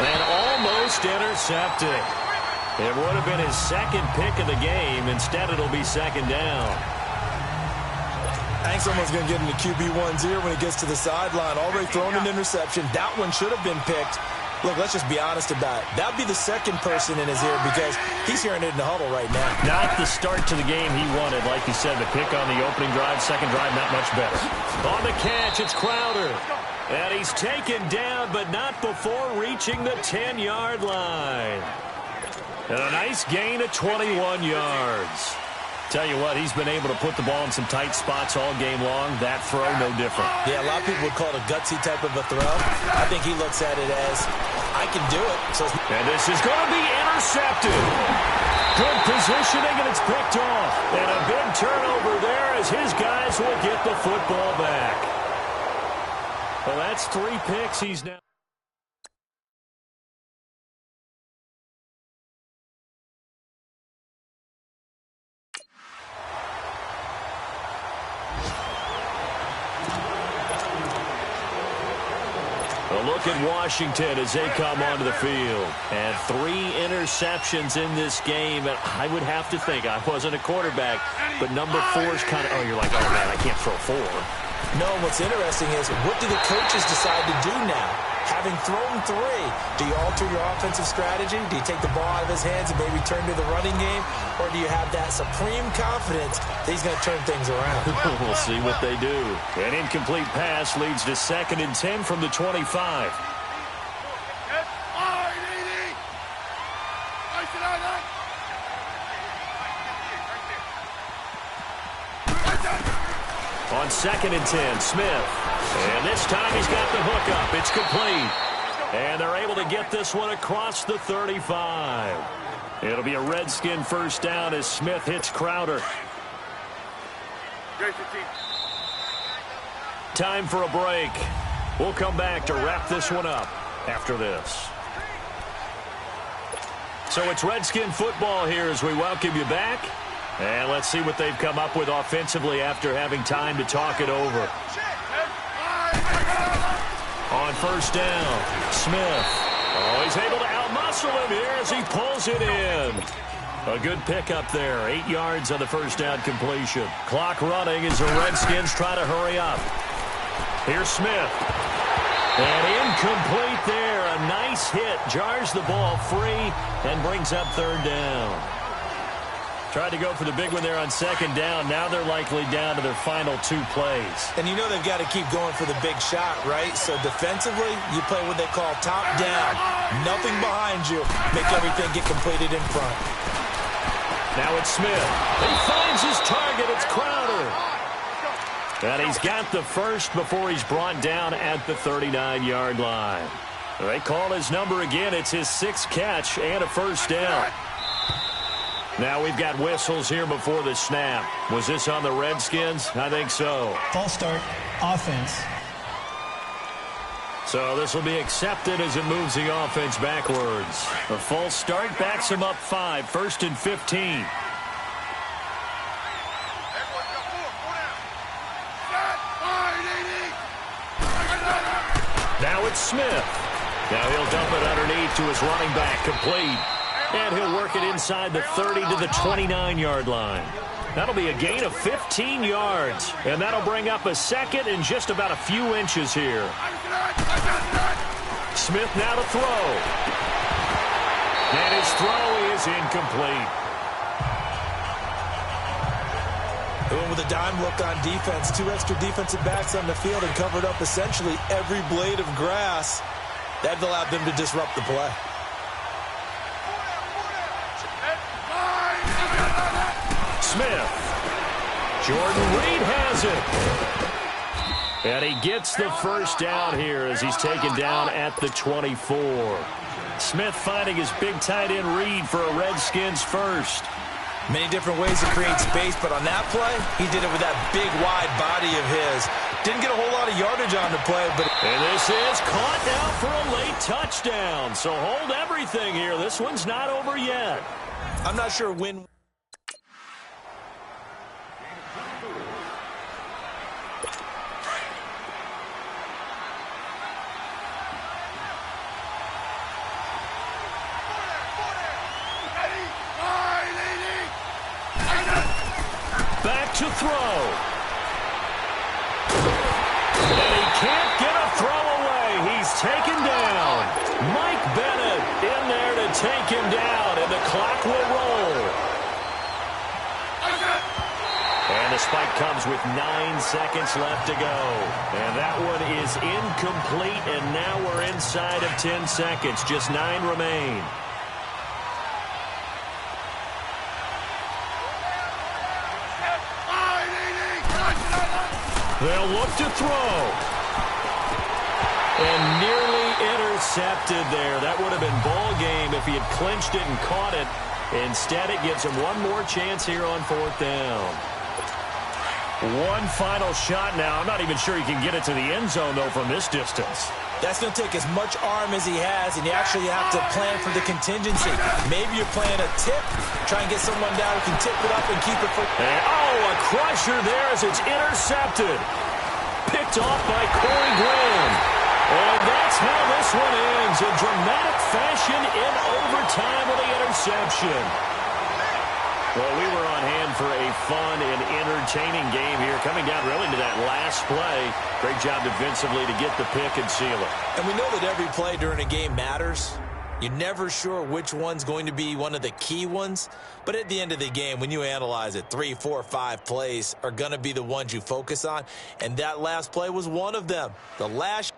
And almost intercepted. It would have been his 2nd pick of the game. Instead, it'll be 2nd down. I think someone's going to get into QB1's ear when he gets to the sideline. Already thrown an interception. That one should have been picked. Look, let's just be honest about it. That would be the 2nd person in his ear because he's hearing it in the huddle right now. Not the start to the game he wanted. Like you said, the pick on the opening drive, 2nd drive, not much better. On the catch, it's Crowder. And he's taken down, but not before reaching the 10-yard line. And a nice gain of 21 yards. Tell you what, he's been able to put the ball in some tight spots all game long. That throw, no different. Yeah, a lot of people would call it a gutsy type of a throw. I think he looks at it as, I can do it. So, and this is going to be intercepted. Good positioning, and it's picked off. And a big turnover there as his guys will get the football back. Well, that's 3 picks. He's now. A look at Washington as they come onto the field. And 3 interceptions in this game. And I would have to think, I wasn't a quarterback, but number 4 is kind of, oh, you're like, oh, man, I can't throw 4. No, what's interesting is, what do the coaches decide to do now? Having thrown 3, do you alter your offensive strategy? Do you take the ball out of his hands and maybe turn to the running game? Or do you have that supreme confidence that he's going to turn things around? We'll see what they do. An incomplete pass leads to 2nd and 10 from the 25. On 2nd and 10, Smith. And this time he's got the hook up. It's complete. And they're able to get this one across the 35. It'll be a Redskin first down as Smith hits Crowder. Time for a break. We'll come back to wrap this one up after this. So it's Redskin football here as we welcome you back. And let's see what they've come up with offensively after having time to talk it over. On first down, Smith. Oh, he's able to outmuscle him here as he pulls it in. A good pickup there. 8 yards on the first down completion. Clock running as the Redskins try to hurry up. Here's Smith. And incomplete there. A nice hit. Jars the ball free and brings up 3rd down. Tried to go for the big one there on 2nd down. Now they're likely down to their final 2 plays. And you know they've got to keep going for the big shot, right? So defensively, you play what they call top down. Nothing behind you. Make everything get completed in front. Now it's Smith. He finds his target. It's Crowder. And he's got the first before he's brought down at the 39-yard line. They call his number again. It's his 6th catch and a first down. Now we've got whistles here before the snap. Was this on the Redskins? I think so. False start, offense. So this will be accepted as it moves the offense backwards. A false start backs him up 5, 1st and 15. Now it's Smith. Now he'll dump it underneath to his running back, complete. And he'll work it inside the 30 to the 29-yard line. That'll be a gain of 15 yards. And that'll bring up a second and just about a few inches here. Smith now to throw. And his throw is incomplete. Going with a dime look on defense. 2 extra defensive backs on the field and covered up essentially every blade of grass. That allowed them to disrupt the play. Smith. Jordan Reed has it. And he gets the first down here as he's taken down at the 24. Smith finding his big tight end Reed for a Redskins first. Many different ways to create space, but on that play, he did it with that big, wide body of his. Didn't get a whole lot of yardage on the play, but... And this is caught now for a late touchdown. So hold everything here. This one's not over yet. I'm not sure when... Back to throw. And he can't get a throw away. He's taken down. Mike Bennett in there to take him down, and the clock will roll. And the spike comes with 9 seconds left to go. And that one is incomplete, and now we're inside of 10 seconds. Just 9 remain. They'll look to throw. And nearly intercepted there. That would have been ball game if he had clinched it and caught it. Instead, it gives him one more chance here on 4th down. One final shot now. I'm not even sure he can get it to the end zone, though, from this distance. That's going to take as much arm as he has, and you actually have to plan for the contingency. Maybe you're playing a tip, try and get someone down who can tip it up and keep it for... And, a crusher there as it's intercepted. Picked off by Corey Graham. And that's how this one ends, in dramatic fashion in overtime with the interception. Well, we were on hand for a fun and entertaining game here, coming down really to that last play. Great job defensively to get the pick and seal it. And we know that every play during a game matters. You're never sure which one's going to be one of the key ones. But at the end of the game, when you analyze it, 3, 4, 5 plays are going to be the ones you focus on. And that last play was one of them. The last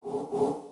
roll.